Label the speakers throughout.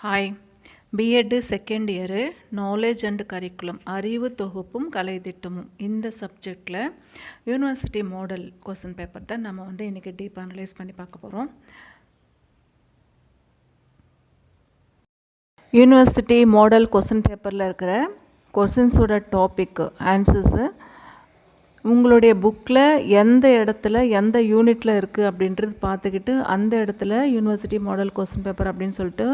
Speaker 1: Hi, B Ed second year knowledge and curriculum அறிவு தொகுப்பும் கலை திட்டமும் இந்த சப்ஜெக்டில் யூனிவர்சிட்டி மாடல் கொஸ்டின் பேப்பர் தான் நம்ம இன்றைக்கி டீப் அனலைஸ் பண்ணி பார்க்க போகிறோம். யூனிவர்சிட்டி மாடல் கொஸ்டின் பேப்பரில் இருக்கிற கொஸ்டின்ஸோட டாபிக் ஆன்சர்ஸு உங்களுடைய புக்கில் எந்த இடத்துல எந்த யூனிட்டில் இருக்குது அப்படின்றது பார்த்துக்கிட்டு அந்த இடத்துல யூனிவர்சிட்டி மாடல் கொஸ்டின் பேப்பர் அப்படின்னு சொல்லிட்டு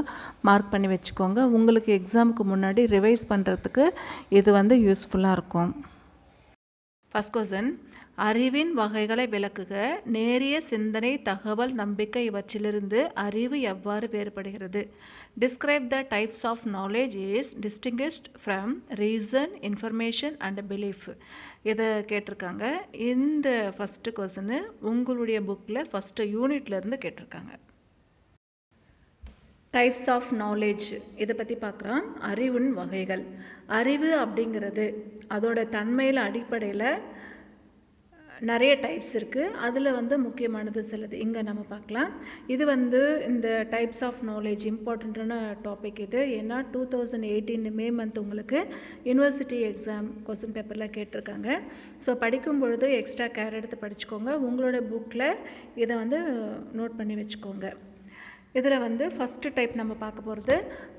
Speaker 1: மார்க் பண்ணி வச்சுக்கோங்க. உங்களுக்கு எக்ஸாமுக்கு முன்னாடி ரிவைஸ் பண்ணுறதுக்கு இது யூஸ்ஃபுல்லாக இருக்கும். ஃபஸ்ட் கொஸ்டின், அறிவின் வகைகளை விளக்குக. நேரிய சிந்தனை, தகவல், நம்பிக்கை இவற்றிலிருந்து அறிவு எவ்வாறு வேறுபடுகிறது? Describe the types of knowledge is distinguished from reason, information and belief. இதை கேட்டிருக்காங்க. இந்த ஃபஸ்ட்டு கொஸ்டின் உங்களுடைய புக்கில் ஃபஸ்ட்டு யூனிட்லேருந்து கேட்டிருக்காங்க. டைப்ஸ் ஆஃப் நாலேஜ் இதை பற்றி பார்க்குறோம். அறிவின் வகைகள். அறிவு அப்படிங்கிறது அதோட தன்மையில் அடிப்படையில் நிறைய டைப்ஸ் இருக்குது. அதில் முக்கியமானது சிலது இங்கே நம்ம பார்க்கலாம். இது இந்த டைப்ஸ் ஆஃப் நாலேஜ் இம்பார்ட்டண்ட்டான டாபிக் இது. ஏன்னா 2018 மே மந்த் உங்களுக்கு யூனிவர்சிட்டி எக்ஸாம் கொஸ்டின் பேப்பரில் கேட்டிருக்காங்க. ஸோ படிக்கும் பொழுது எக்ஸ்ட்ரா கேர் எடுத்து படிச்சுக்கோங்க. உங்களோட புக்கில் இதை நோட் பண்ணி வச்சுக்கோங்க. இதில் ஃபஸ்ட்டு டைப் நம்ம பார்க்க போகிறது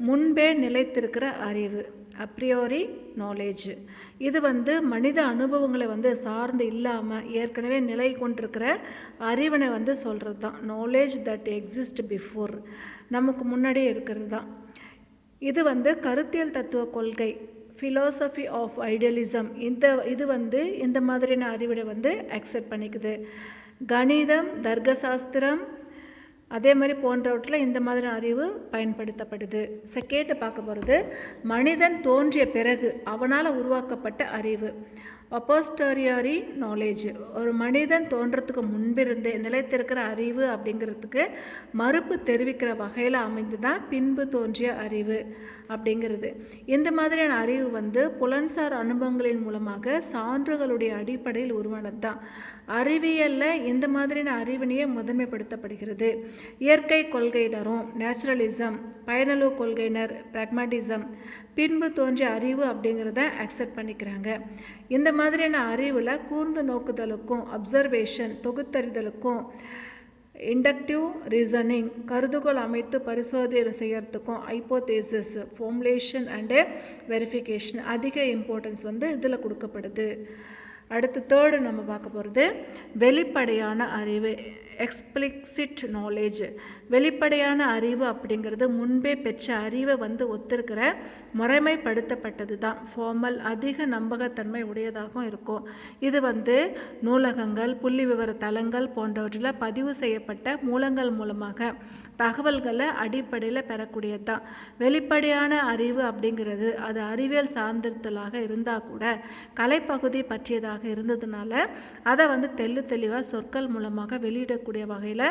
Speaker 1: முன்பே நிலைத்திருக்கிற அறிவு, அப்ரியோரி நாலேஜ். இது மனித அனுபவங்களை சார்ந்து இல்லாமல் ஏற்கனவே நிலை கொண்டிருக்கிற அறிவினை சொல்கிறது தான். நாலேஜ் தட் எக்ஸிஸ்ட் பிஃபோர், நமக்கு முன்னாடியே இருக்கிறது தான். இது கருத்தியல் தத்துவ கொள்கை, ஃபிலோசஃபி ஆஃப் ஐடியலிசம், இது இந்த மாதிரியான அறிவினை அக்செப்ட் பண்ணிக்குது. கணிதம், தர்க்கசாஸ்திரம் அதே மாதிரி போன்றவற்றில் இந்த மாதிரி அறிவு பயன்படுத்தப்படுது. செகண்ட் பார்க்க போகிறது மனிதன் தோன்றிய பிறகு அவனால் உருவாக்கப்பட்ட அறிவு, அப்போஸ்டரியாரி நாலேஜ். ஒரு மனிதன் தோன்றத்துக்கு முன்பிருந்தே நிலைத்திருக்கிற அறிவு அப்படிங்கிறதுக்கு மறுப்பு தெரிவிக்கிற வகையில் அமைந்து தான் பின்பு தோன்றிய அறிவு அப்படிங்கிறது. இந்த மாதிரியான அறிவு புலன்சார் அனுபவங்களின் மூலமாக சான்றுகளுடைய அடிப்படையில் உருவானது தான். அறிவியலில் இந்த மாதிரியான அறிவினையே முதன்மைப்படுத்தப்படுகிறது. இயற்கை கொள்கையினரும் நேச்சுரலிசம், பயனளவு கொள்கையினர் பிராக்மாட்டிசம் பின்பு தோன்றிய அறிவு அப்படிங்கிறத அக்செப்ட் பண்ணிக்கிறாங்க. இந்த மாதிரியான அறிவில் கூர்ந்து நோக்குதலுக்கும் அப்சர்வேஷன் தொகுத்தறிதலுக்கும் இண்டக்டிவ் ரீசனிங் கருதுகோள் அமைத்து பரிசோதனை செய்யறதுக்கும் ஹைப்போதேசிஸ் ஃபார்முலேஷன் அண்டு வெரிஃபிகேஷன் அதிக இம்பார்ட்டன்ஸ் இதில் கொடுக்கப்படுது. அடுத்து தேர்டு நம்ம பார்க்க போகிறது வெளிப்படையான அறிவு, எக்ஸ்பிளிசிட் நாலேஜ். வெளிப்படையான அறிவு அப்படிங்கிறது முன்பே பெற்ற அறிவை ஒத்திருக்கிற முறைமைப்படுத்தப்பட்டது தான். ஃபார்மல், அதிக நம்பகத்தன்மை உடையதாகவும் இருக்கும். இது நூலகங்கள், புள்ளி விவர தளங்கள் போன்றவற்றில் பதிவு செய்யப்பட்ட மூலங்கள் மூலமாக தகவல்களை அடிப்படையில் பெறக்கூடியது தான். வெளிப்படையான அறிவு அப்படிங்கிறது அது அறிவியல் சார்ந்திருத்தலாக இருந்தால் கூட கலைப்பகுதி பற்றியதாக இருந்ததுனால அதை தெளிவாக சொற்கள் மூலமாக வெளியிடக்கூடிய வகையில்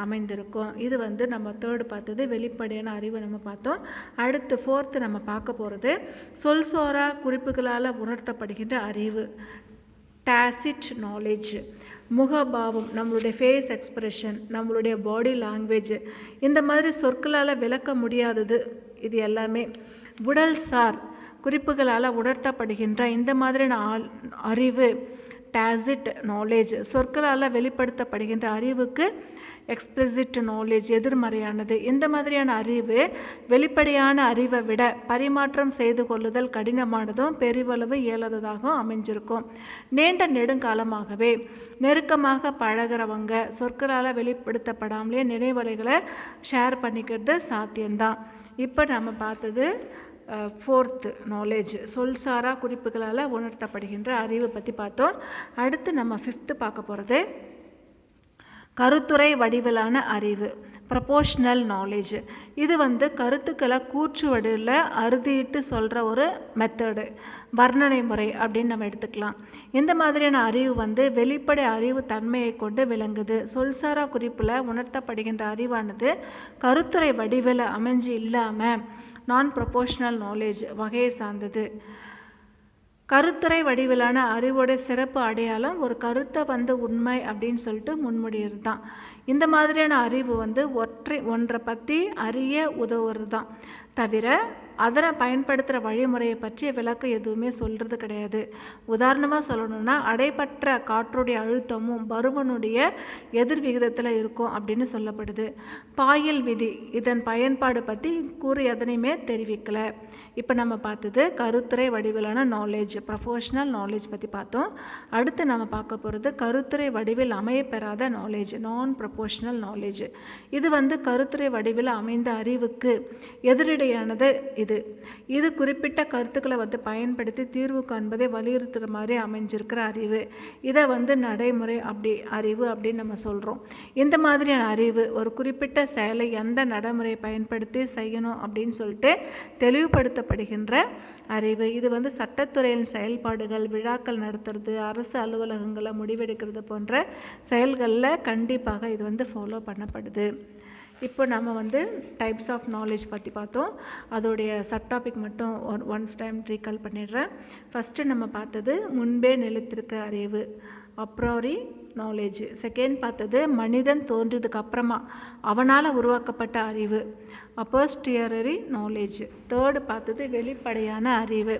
Speaker 1: அமைந்திருக்கும். இது நம்ம தேர்டு பார்த்தது வெளிப்படையான அறிவு நம்ம பார்த்தோம். அடுத்து ஃபோர்த்து நம்ம பார்க்க போகிறது சொல்சோரா குறிப்புகளால் உணர்த்தப்படுகின்ற அறிவு, டாசிட் நாலேஜ். முகபாவம், நம்மளுடைய ஃபேஸ் எக்ஸ்பிரஷன், நம்மளுடைய பாடி லாங்குவேஜ், இந்த மாதிரி சொற்களால் விளக்க முடியாதது இது எல்லாமே உடல் சார் குறிப்புகளால் உணர்த்தப்படுகின்ற இந்த மாதிரியான அறிவு டாசிட் நாலேஜ். சொற்களால் வெளிப்படுத்தப்படுகின்ற அறிவுக்கு எக்ஸ்பிளிசிட் நாலேஜ் எதிர்மறையானது. இந்த மாதிரியான அறிவு வெளிப்படையான அறிவை விட பரிமாற்றம் செய்து கொள்ளுதல் கடினமானதும் பெரிவளவு இயலாததாகவும் அமைஞ்சிருக்கும். நீண்ட நெடுங்காலமாகவே நெருக்கமாக பழகிறவங்க சொற்களால் வெளிப்படுத்தப்படாமலே நினைவலைகளை ஷேர் பண்ணிக்கிறது சாத்தியம்தான். இப்போ நம்ம பார்த்தது ஃபோர்த்து நாலேஜ், சொல்சாரா குறிப்புகளால் உணர்த்தப்படுகின்ற அறிவை பற்றி பார்த்தோம். அடுத்து நம்ம ஃபிஃப்த்து பார்க்க போகிறது கருத்துரை வடிவிலான அறிவு, ப்ரொபோஷ்னல் நாலேஜ். இது கருத்துக்களை கூற்று வடிவில் அறுதிட்டு சொல்கிற ஒரு மெத்தடு, வர்ணனை முறை அப்படின்னு நம்ம எடுத்துக்கலாம். இந்த மாதிரியான அறிவு வெளிப்படை அறிவு தன்மையை கொண்டு விளங்குது. சொல்சாரா குறிப்பில் உணர்த்தப்படுகின்ற அறிவானது கருத்துரை வடிவில் அமைஞ்சு இல்லாமல் நான் ப்ரொபோஷ்னல் நாலேஜ் வகையை சார்ந்தது. கருத்துரை வடிவிலான அறிவோட சிறப்பு அடையாளம் ஒரு கருத்தை உண்மை அப்படின்னு சொல்லிட்டு முன்மொழிகிறது தான். இந்த மாதிரியான அறிவு ஒன்றை பற்றி அறிய உதவுறது தான். தவிர அதனை பயன்படுத்துகிற வழிமுறையை பற்றி விளக்கம் எதுவுமே சொல்கிறது கிடையாது. உதாரணமாக சொல்லணும்னா, அடைபற்ற காற்றுடைய அழுத்தமும் பருமனுடைய எதிர் விகிதத்தில் இருக்கும் அப்படின்னு சொல்லப்படுது. பாயல் விதி இதன் பயன்பாடு பற்றி கூறு எதனையுமே தெரிவிக்கலை. இப்போ நம்ம பார்த்தது கருத்துரை வடிவிலான நாலேஜ், ப்ரொஃபஷனல் நாலேஜ் பற்றி பார்த்தோம். அடுத்து நம்ம பார்க்க போகிறது கருத்துரை வடிவில் அமையப்பெறாத நாலேஜ், நான் ப்ரொபோஷனல் நாலேஜ். இது கருத்துரை வடிவில் அமைந்த அறிவுக்கு எதிரிடையானது. இது குறிப்பிட்ட கருத்துக்களை பயன்படுத்தி தீர்வு காண்பதை வலியுறுத்துகிற மாதிரி அமைஞ்சிருக்கிற அறிவு. இதை நடைமுறை அறிவு அப்படின்னு நம்ம சொல்கிறோம். இந்த மாதிரியான அறிவு ஒரு குறிப்பிட்ட செயலை எந்த நடைமுறையை பயன்படுத்தி செய்யணும் அப்படின்னு சொல்லிட்டு தெளிவுபடுத்தப்படுகின்ற அறிவு. இது சட்டத்துறையின் செயல்பாடுகள், விழாக்கள் நடத்துறது, அரசு அலுவலகங்களை முடிவெடுக்கிறது போன்ற செயல்களில் கண்டிப்பாக இது ஃபாலோ பண்ணப்படுது. இப்போ நம்ம டைப்ஸ் ஆஃப் நாலேஜ் பற்றி பார்த்தோம். அதோடைய சப் டாபிக் மட்டும் ஒன்ஸ் டைம் ரீகால் பண்ணிடுறேன். ஃபஸ்ட்டு நம்ம பார்த்தது முன்பே நிலைத்திருக்க அறிவு, அப்ராரி நாலேஜ். செகண்ட் பார்த்தது மனிதன் தோன்றியதுக்கு அப்புறமா அவனால் உருவாக்கப்பட்ட அறிவு, அப்போஸ்டியரரி நாலேஜ். தேர்டு பார்த்தது வெளிப்படையான அறிவு,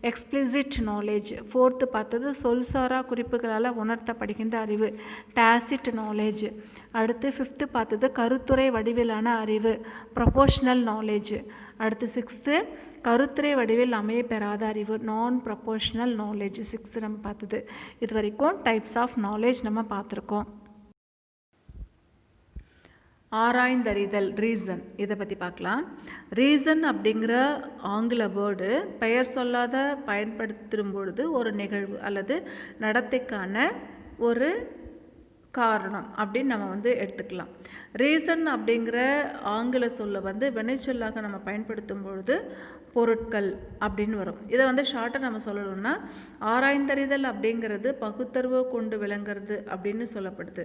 Speaker 1: எக்ஸ்பிளிசிட் நாலேஜ். ஃபோர்த்து பார்த்தது சொல்சாரா குறிப்புகளால் உணர்த்தப்படுகின்ற அறிவு, டாசிட் நாலேஜ். அடுத்து ஃபிஃப்த்து பார்த்தது கருத்துரை வடிவிலான அறிவு, ப்ரொபோஷனல் நாலேஜ். அடுத்து சிக்ஸ்த்து கருத்துரை வடிவில் அமையப்பெறாத அறிவு, நான் ப்ரொபோஷனல் நாலேஜ். சிக்ஸ்த்து நம்ம பார்த்தது. இது வரைக்கும் டைப்ஸ் ஆஃப் நாலேஜ் நம்ம பார்த்துருக்கோம். ஆராய்ந்தறிதல், ரீசன், இதை பற்றி பார்க்கலாம். ரீசன் அப்படிங்கிற ஆங்கில வேர்டு பெயர் சொல்லாத பயன்படுத்தும் பொழுது ஒரு நிகழ்வு அல்லது நடத்தைக்கான ஒரு காரணம் அப்படின்னு நம்ம எடுத்துக்கலாம். ரீசன் அப்படிங்கிற ஆங்கில சொல்லை வினைச்சொல்லாக நம்ம பயன்படுத்தும் பொழுது பொருட்கள் அப்படின்னு வரும். இதை ஷார்ட்டாக நம்ம சொல்லணும்னா, ஆராய்ந்தறிதல் அப்படிங்கிறது பகுத்தறிவு கொண்டு விளங்குறது அப்படின்னு சொல்லப்படுது.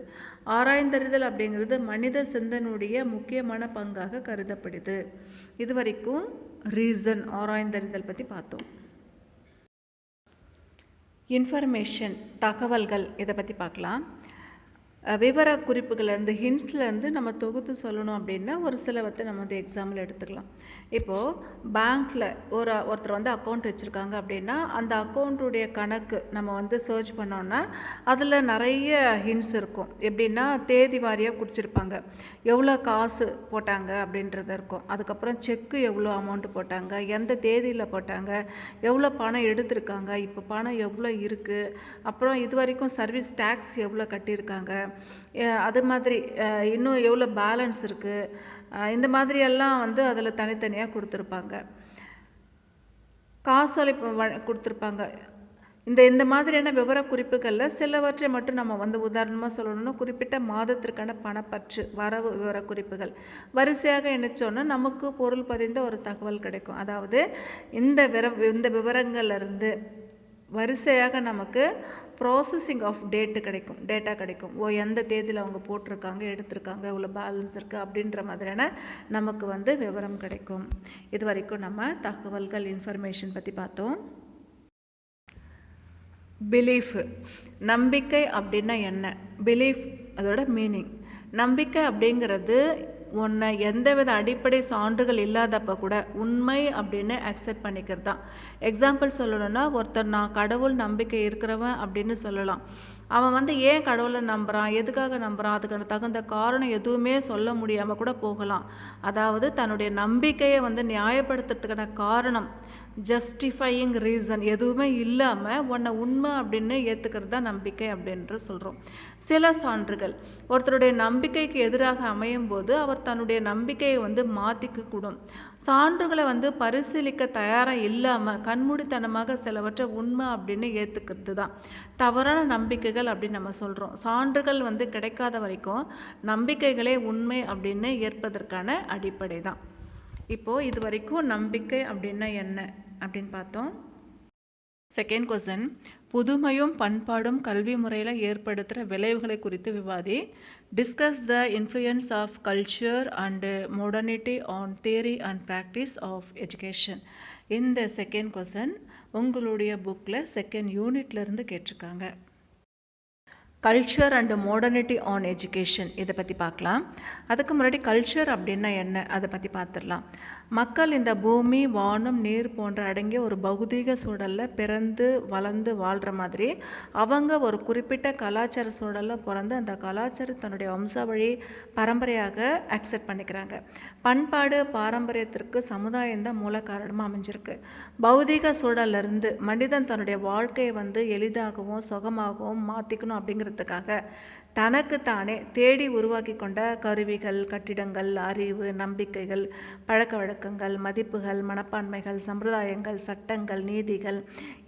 Speaker 1: ஆராய்ந்தறிதல் அப்படிங்கிறது மனித சிந்தனுடைய முக்கியமான பங்காக கருதப்படுது. இது வரைக்கும் ரீசன், ஆராய்ந்தறிதல் பற்றி பார்த்தோம். இன்ஃபர்மேஷன், தகவல்கள், இதை பற்றி பார்க்கலாம். விவர குறிப்புகள்லேருந்து, ஹிண்ட்ஸ்லேருந்து நம்ம தொகுத்து சொல்லணும் அப்படின்னா ஒரு சில நம்ம எக்ஸாம்பிள் எடுத்துக்கலாம். இப்போது பேங்க்கில் ஒருத்தர் அக்கௌண்ட் வச்சுருக்காங்க அப்படின்னா அந்த அக்கௌண்ட்டுடைய கணக்கு நம்ம சர்ச் பண்ணோன்னா அதில் நிறைய ஹிண்ட்ஸ் இருக்கும். எப்படின்னா தேதி வாரியாக குறிச்சிருப்பாங்க, எவ்வளோ காசு போட்டாங்க அப்படின்றது இருக்கும். அதுக்கப்புறம் செக்கு எவ்வளோ அமௌண்ட்டு போட்டாங்க, எந்த தேதியில் போட்டாங்க, எவ்வளோ பணம் எடுத்திருக்காங்க, இப்போ பணம் எவ்வளோ இருக்குது, அப்புறம் இது வரைக்கும் சர்வீஸ் டேக்ஸ் எவ்வளோ கட்டியிருக்காங்க, அது மாதிரி இன்னும் எவ்வளோ பேலன்ஸ் இருக்குது, இந்த மாதிரியெல்லாம் அதில் தனித்தனியாக கொடுத்துருப்பாங்க. காசோலை கொடுத்துருப்பாங்க. இந்த மாதிரியான விவர குறிப்புகளில் சிலவற்றை மட்டும் நம்ம உதாரணமாக சொல்லணும்னா, குறிப்பிட்ட மாதத்திற்கான பணப்பற்று, வரவு விவர குறிப்புகள் வரிசையாக இணைச்சோன்னா நமக்கு பொருள் பதிந்த ஒரு தகவல் கிடைக்கும். அதாவது இந்த விவரங்கள்லேருந்து வரிசையாக நமக்கு ப்ராசஸிங் ஆஃப் டேட்டா கிடைக்கும். எந்த தேதியில் அவங்க போட்டிருக்காங்க, எடுத்திருக்காங்க, இவ்வளோ பேலன்ஸ் இருக்குது அப்படின்ற மாதிரியான நமக்கு விவரம் கிடைக்கும். இது வரைக்கும் நம்ம தகவல்கள், இன்ஃபர்மேஷன் பற்றி பார்த்தோம். பிலீஃப், நம்பிக்கை அப்படின்னா என்ன, பிலீஃப் அதோட மீனிங். நம்பிக்கை அப்படிங்கிறது ஒன்றை எந்தவித அடிப்படை சான்றுகள் இல்லாதப்போ கூட உண்மை அப்படின்னு அக்செப்ட் பண்ணிக்கிறது தான். எக்ஸாம்பிள் சொல்லணும்னா, ஒருத்தர் நான் கடவுள் நம்பிக்கை இருக்கிறவன் அப்படின்னு சொல்லலாம். அவன் ஏன் கடவுளை நம்புகிறான், எதுக்காக நம்புகிறான், அதுக்கான தகுந்த காரணம் எதுவுமே சொல்ல முடியாமல் கூட போகலாம். அதாவது தன்னுடைய நம்பிக்கையை நியாயப்படுத்துறதுக்கான காரணம், ஜஸ்டிஃபையிங் ரீசன் எதுவுமே இல்லாமல் உன்னை உண்மை அப்படின்னு ஏற்றுக்கிறது தான் நம்பிக்கை அப்படின்ற சொல்கிறோம். சில சான்றுகள் ஒருத்தருடைய நம்பிக்கைக்கு எதிராக அமையும் போது அவர் தன்னுடைய நம்பிக்கையை மாற்றிக்கூடும். சான்றுகளை பரிசீலிக்க தயாராக இல்லாமல் கண்மூடித்தனமாக சிலவற்றை உண்மை அப்படின்னு ஏற்றுக்கிறது தான் தவறான நம்பிக்கைகள் அப்படின்னு நம்ம சொல்கிறோம். சான்றுகள் கிடைக்காத வரைக்கும் நம்பிக்கைகளே உண்மை அப்படின்னு ஏற்பதற்கான அடிப்படை தான். இப்போது இது வரைக்கும் நம்பிக்கை அப்படின்னா என்ன அப்படின்னு பார்த்தோம். செகண்ட் கொஸ்டின், புதுமையும் பண்பாடும் கல்வி முறையில் ஏற்படுத்துகிற விளைவுகளை குறித்து விவாதி. Discuss the influence of culture and modernity on theory and practice of education. இந்த செகண்ட் கொஸ்டின் உங்களுடைய புக்கில் செகண்ட் யூனிட்லேருந்து கேட்டிருக்காங்க. Culture and modernity on education, இதை பற்றி பார்க்கலாம். அதுக்கு முன்னாடி கல்ச்சர் அப்படின்னா என்ன அதை பற்றி பார்த்துடலாம். மக்கள் இந்த பூமி, வானம், நீர் போன்ற அடங்கிய ஒரு பௌதீக சூழலில் பிறந்து வளர்ந்து வாழ்கிற மாதிரி அவங்க ஒரு குறிப்பிட்ட கலாச்சார சூழலில் பிறந்து அந்த கலாச்சாரம் தன்னுடைய வம்சாவழி பரம்பரையாக அக்செப்ட் பண்ணிக்கிறாங்க. பண்பாடு பாரம்பரியத்திற்கு சமுதாயம் தான் மூல காரணமாக அமைஞ்சிருக்கு. பௌதீக சூழலிருந்து மனிதன் தன்னுடைய வாழ்க்கையை எளிதாகவும் சுகமாகவும் மாற்றிக்கணும் அப்படிங்கிறதுக்காக தனக்குத்தானே தேடி உருவாக்கி கொண்ட கருவிகள், கட்டிடங்கள், அறிவு, நம்பிக்கைகள், பழக்க வழக்கங்கள், மதிப்புகள், மனப்பான்மைகள், சம்பிரதாயங்கள், சட்டங்கள், நீதிகள்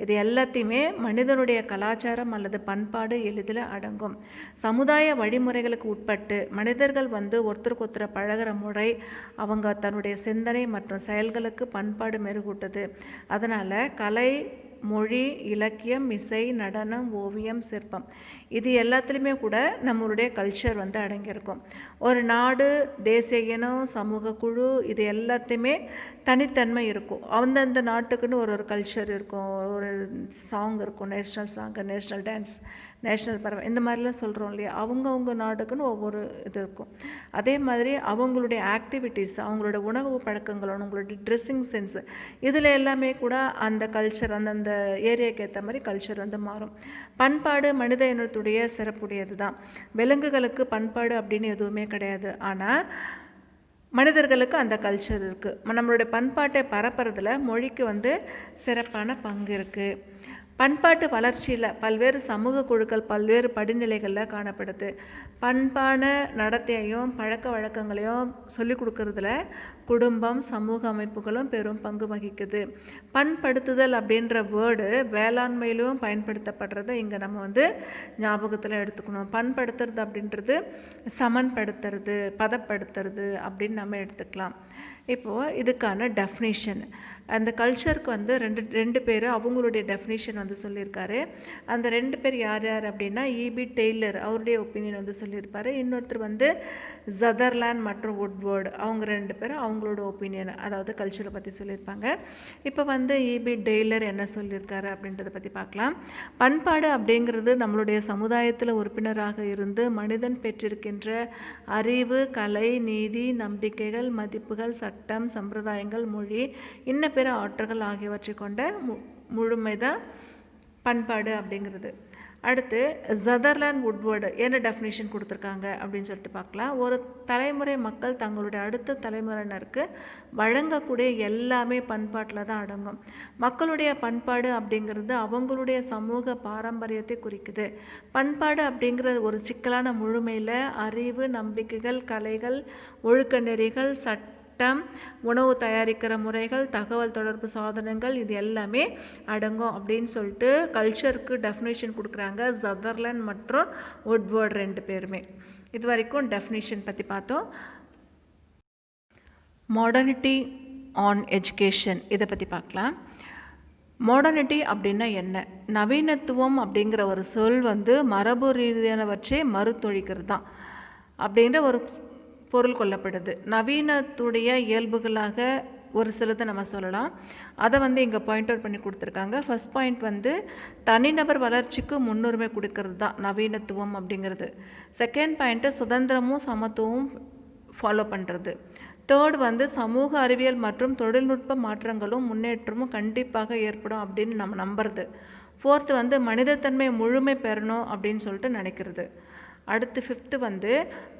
Speaker 1: இது எல்லாத்தையுமே மனிதனுடைய கலாச்சாரம் அல்லது பண்பாடு எளிதில் அடங்கும். சமுதாய வழிமுறைகளுக்கு உட்பட்டு மனிதர்கள் ஒருத்தருக்கு ஒருத்தர் பழகிற முறை அவங்க தன்னுடைய சிந்தனை மற்றும் செயல்களுக்கு பண்பாடு மெருகூட்டுது. அதனால் கலை, மொழி, இலக்கியம், இசை, நடனம், ஓவியம், சிற்பம் இது எல்லாத்துலேயுமே கூட நம்மளுடைய கல்ச்சர் அடங்கியிருக்கும். ஒரு நாடு, தேசிய இனம், சமூக குழு இது எல்லாத்தையுமே தனித்தன்மை இருக்கும். அந்தந்த நாட்டுக்குன்னு ஒரு கல்ச்சர் இருக்கும், ஒரு சாங் இருக்கும், national song, national dance, national பறவை இந்த மாதிரிலாம் சொல்கிறோம் இல்லையா. அவங்கவுங்க நாட்டுக்குன்னு ஒவ்வொரு இது இருக்கும். அதே மாதிரி அவங்களுடைய ஆக்டிவிட்டீஸ், அவங்களோட உணவு பழக்கங்கள், அவங்களுடைய ட்ரெஸ்ஸிங் சென்ஸ் இதில் எல்லாமே கூட அந்த கல்ச்சர் அந்தந்த ஏரியாவுக்கு ஏற்ற மாதிரி கல்ச்சர் மாறும். பண்பாடு மனித இனத்துடைய சிறப்புடையது தான். விலங்குகளுக்கு பண்பாடு அப்படின்னு எதுவுமே கிடையாது. ஆனால் மனிதர்களுக்கு அந்த கல்ச்சர் இருக்குது. நம்மளுடைய பண்பாட்டை பரப்புறதுல மொழிக்கு சிறப்பான பங்கு இருக்குது. பண்பாட்டு வளர்ச்சியில் பல்வேறு சமூக குழுக்கள் பல்வேறு படிநிலைகளில் காணப்படுது. பண்பான நடத்தையையும் பழக்க வழக்கங்களையும் சொல்லிக் கொடுக்கறதுல குடும்பம், சமூக அமைப்புகளும் பெரும் பங்கு வகிக்குது. பண்படுத்துதல் அப்படின்ற வேர்டு வேளாண்மையிலும் பயன்படுத்தப்படுறதை இங்கே நம்ம ஞாபகத்தில் எடுத்துக்கணும். பண்படுத்துறது அப்படின்றது சமன்படுத்துறது, பதப்படுத்துறது அப்படின்னு நம்ம எடுத்துக்கலாம். இப்போது இதுக்கான டெஃபினிஷன் அந்த கல்ச்சருக்கு ரெண்டு பேர் அவங்களுடைய டெஃபினிஷன் சொல்லியிருக்காரு. அந்த ரெண்டு பேர் யார் யார் அப்படின்னா E.B. டெய்லர் அவருடைய ஒப்பீனியன் சொல்லியிருப்பார். இன்னொருத்தர் சதர்லேண்ட் மற்றும் வுட்வர்டு அவங்க ரெண்டு பேரும் அவங்களோட ஒப்பீனியன் அதாவது கல்ச்சரை பற்றி சொல்லியிருப்பாங்க. இப்போ E.B. டெய்லர் என்ன சொல்லியிருக்காரு அப்படின்றத பற்றி பார்க்கலாம். பண்பாடு அப்படிங்கிறது நம்மளுடைய சமுதாயத்தில் உறுப்பினராக இருந்து மனிதன் பெற்றிருக்கின்ற அறிவு, கலை, நீதி, நம்பிக்கைகள், மதிப்புகள், சட்டம், சம்பிரதாயங்கள், மொழி, இன்ன பிற ஆற்றல்கள் ஆகியவற்றை கொண்ட முழுமைதான் பண்பாடு அப்படிங்கிறது. அடுத்து சதர்லேண்ட் வுட்வர்டு என்ன டெஃபினேஷன் கொடுத்துருக்காங்க அப்படின்னு சொல்லிட்டு பார்க்கலாம். ஒரு தலைமுறை மக்கள் தங்களுடைய அடுத்த தலைமுறையினருக்கு வழங்கக்கூடிய எல்லாமே பண்பாட்டில் தான் அடங்கும். மக்களுடைய பண்பாடு அப்படிங்கிறது அவங்களுடைய சமூக பாரம்பரியத்தை குறிக்குது. பண்பாடு அப்படிங்கிறது ஒரு சிக்கலான முழுமையில் அறிவு, நம்பிக்கைகள், கலைகள், ஒழுக்க நெறிகள், சட்டம், உணவு தயாரிக்கிற முறைகள், தகவல் தொடர்பு சாதனங்கள் இது எல்லாமே அடங்கும் அப்படின்னு சொல்லிட்டு கல்ச்சருக்கு டெஃபினேஷன் கொடுக்குறாங்க சதர்லேண்ட் மற்றும் வுட்வர்டு ரெண்டு பேருமே. இது வரைக்கும் டெஃபினேஷன் பற்றி பார்த்தோம். மாடர்னிட்டி ஆன் எஜுகேஷன் இதை பற்றி பார்க்கலாம். மாடர்னிட்டி அப்படின்னா என்ன? நவீனத்துவம் அப்படிங்கிற ஒரு சொல் மரபு ரீதியானவற்றை மறுத்தொழிக்கிறது தான் அப்படின்ற ஒரு பொருள் கொள்ளப்படுது. நவீனத்துடைய இயல்புகளாக ஒரு சிலதை நம்ம சொல்லலாம். அதை இங்கே பாயிண்ட் அவுட் பண்ணி கொடுத்துருக்காங்க. ஃபர்ஸ்ட் பாயிண்ட் தனிநபர் வளர்ச்சிக்கு முன்னுரிமை கொடுக்கறது தான் நவீனத்துவம் அப்படிங்கிறது. செகண்ட் பாயிண்ட்டு சுதந்திரமும் சமத்துவமும் ஃபாலோ பண்ணுறது. தேர்ட் சமூக அறிவியல் மற்றும் தொழில்நுட்ப மாற்றங்களும் முன்னேற்றமும் கண்டிப்பாக ஏற்படும் அப்படின்னு நம்ம நம்புறது. ஃபோர்த்து மனிதத்தன்மை முழுமை பெறணும் அப்படின்னு சொல்லிட்டு நினைக்கிறது. அடுத்து ஃபிஃப்த்து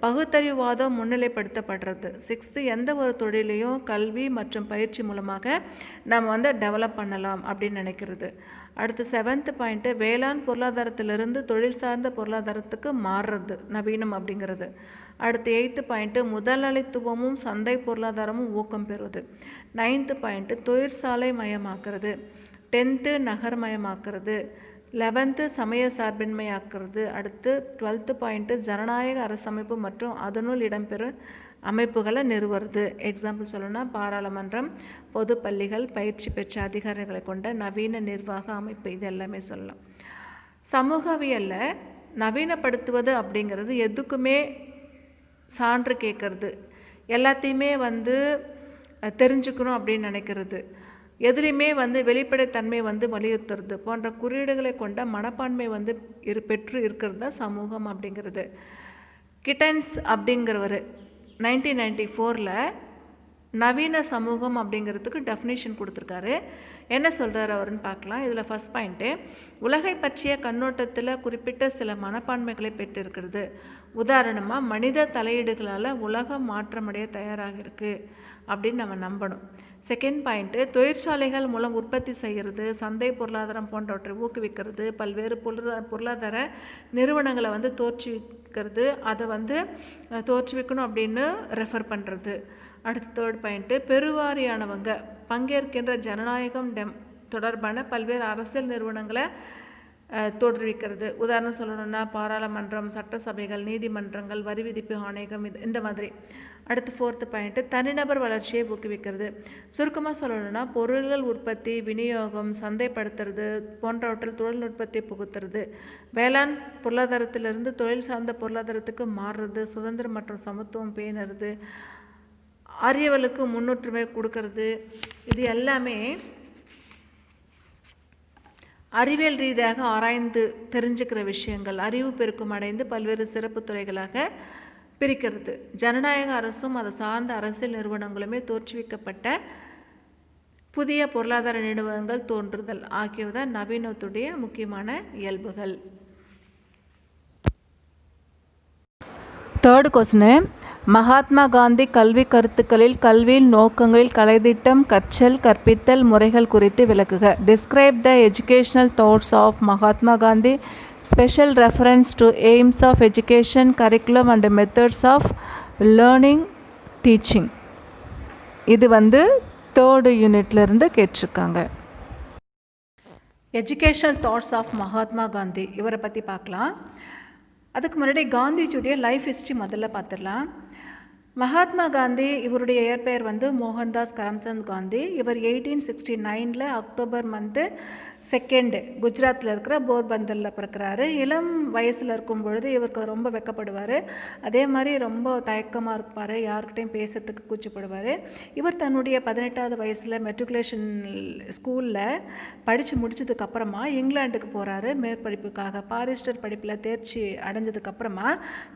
Speaker 1: பகுத்தறிவுவாதம் முன்னிலைப்படுத்தப்படுறது. சிக்ஸ்த்து எந்த ஒரு தொழிலையும் கல்வி மற்றும் பயிற்சி மூலமாக நம்ம டெவலப் பண்ணலாம் அப்படின்னு நினைக்கிறது. அடுத்து செவன்த்து பாயிண்ட்டு வேளாண் பொருளாதாரத்திலிருந்து தொழில் சார்ந்த பொருளாதாரத்துக்கு மாறுறது நவீனம் அப்படிங்கிறது. அடுத்து எயித்து பாயிண்ட்டு முதலாளித்துவமும் சந்தை பொருளாதாரமும் ஊக்கம் பெறுவது. நைன்த்து பாயிண்ட்டு தொழிற்சாலை மயமாக்குறது. 10th நகர்மயமாக்குறது. 11th சமய சார்பின்மையாக்குறது. அடுத்து 12th பாயிண்ட்டு ஜனநாயக அரசமைப்பு மற்றும் அதனுள் இடம்பெறும் அமைப்புகளை நிறுவுறது. எக்ஸாம்பிள் சொல்லணும்னா பாராளுமன்றம், பொது பள்ளிகள், பயிற்சி பெற்ற அதிகாரிகளை கொண்ட நவீன நிர்வாக அமைப்பு இது எல்லாமே சொல்லலாம். சமூகவியலில் நவீனப்படுத்துவது அப்படிங்கிறது எதுக்குமே சான்று கேட்கறது, எல்லாத்தையுமே தெரிஞ்சுக்கணும் அப்படின்னு நினைக்கிறது, எதுலேயுமே வெளிப்படைத்தன்மை வலியுறுத்துறது போன்ற குறியீடுகளை கொண்ட மனப்பான்மை பெற்று இருக்கிறது தான் சமூகம் அப்படிங்கிறது. கிட்டன்ஸ் அப்படிங்கிறவர் 1994 நவீன சமூகம் அப்படிங்கிறதுக்கு டெஃபினேஷன் கொடுத்துருக்காரு. என்ன சொல்கிறார் அவருன்னு பார்க்கலாம். இதில் ஃபஸ்ட் பாயிண்ட்டு, உலகை பற்றிய கண்ணோட்டத்தில் குறிப்பிட்ட சில மனப்பான்மைகளை பெற்றிருக்கிறது. உதாரணமாக, மனித தலையீடுகளால் உலகம் மாற்றமடைய தயாராக இருக்குது அப்படின்னு நம்ம நம்பணும். செகண்ட் பாயிண்ட்டு, தொழிற்சாலைகள் மூலம் உற்பத்தி செய்கிறது, சந்தை பொருளாதாரம் போன்றவற்றை ஊக்குவிக்கிறது, பல்வேறு பொருளாதார நிறுவனங்களை தோற்றுவிக்கிறது, அதை தோற்றுவிக்கணும் அப்படின்னு ரெஃபர் பண்ணுறது. அடுத்து தேர்ட் பாயிண்ட்டு, பெருவாரியானவங்க பங்கேற்கின்ற ஜனநாயகம் தொடர்பான பல்வேறு அரசியல் நிறுவனங்களை தோற்றுவிக்கிறது. உதாரணம் சொல்லணும்னா பாராளுமன்றம், சட்டசபைகள், நீதிமன்றங்கள், வரி விதிப்பு ஆணையம், இந்த மாதிரி. அடுத்து ஃபோர்த்து பாயிண்ட்டு, தனிநபர் வளர்ச்சியை ஊக்குவிக்கிறது. சுருக்கமாக சொல்லணும்னா பொருள்கள் உற்பத்தி, விநியோகம், சந்தைப்படுத்துறது போன்றவற்றில் தொழில்நுட்பத்தை புகுத்துறது, வேளாண் பொருளாதாரத்திலிருந்து தொழில் சார்ந்த பொருளாதாரத்துக்கு மாறுறது, சுதந்திரம் மற்றும் சமத்துவம் பேணுறது, அறியவலுக்கு முன்னுரிமை கொடுக்கறது, இது எல்லாமே அறிவியல் ரீதியாக ஆராய்ந்து தெரிஞ்சுக்கிற விஷயங்கள். அறிவு பெருக்கம் அடைந்து பல்வேறு சிறப்பு துறைகளாக பிரிக்கிறது. ஜனநாயக அரசும் அதை சார்ந்த அரசியல் நிறுவனங்களுமே தோற்றுவிக்கப்பட்ட புதிய பொருளாதார நிறுவனங்கள் தோன்றுதல் ஆகியவைதான் நவீனத்துடைய முக்கியமான இயல்புகள்.
Speaker 2: தேர்டு கொஸ்டின், மகாத்மா காந்தி கல்வி கருத்துக்களில் கல்வியில் நோக்கங்களில் கலைத்திட்டம், கற்றல், கற்பித்தல் முறைகள் குறித்து விளக்குக. Describe the educational thoughts of Mahatma Gandhi, special reference to aims of education, curriculum and methods of learning teaching. இது தேர்டு யூனிட்லேருந்து கேட்டிருக்காங்க.
Speaker 1: Educational thoughts of Mahatma Gandhi, இவரை பற்றி பார்க்கலாம். அதுக்கு முன்னாடி காந்திஜியுடைய லைஃப் ஹிஸ்ட்ரி முதல்ல பார்த்துடலாம். மகாத்மா காந்தி, இவருடைய இயற்பெயர் மோகன்தாஸ் கரம்சந்த் காந்தி. இவர் 1869 அக்டோபர் 2 குஜராத்தில் இருக்கிற போர்பந்தரில் பிறக்கிறாரு. இளம் வயசில் இருக்கும் பொழுது இவருக்கு ரொம்ப வெக்கப்படுவார். அதே மாதிரி ரொம்ப தயக்கமாக இருப்பார், யார்கிட்டையும் பேசுறதுக்கு கூச்சப்படுவார். இவர் தன்னுடைய 18வது வயசில் மெட்ரிகுலேஷன் ஸ்கூலில் படித்து முடிச்சதுக்கப்புறமா இங்கிலாந்துக்கு போகிறாரு மேற்படிப்புக்காக. பாரிஸ்டர் படிப்பில் தேர்ச்சி அடைஞ்சதுக்கப்புறமா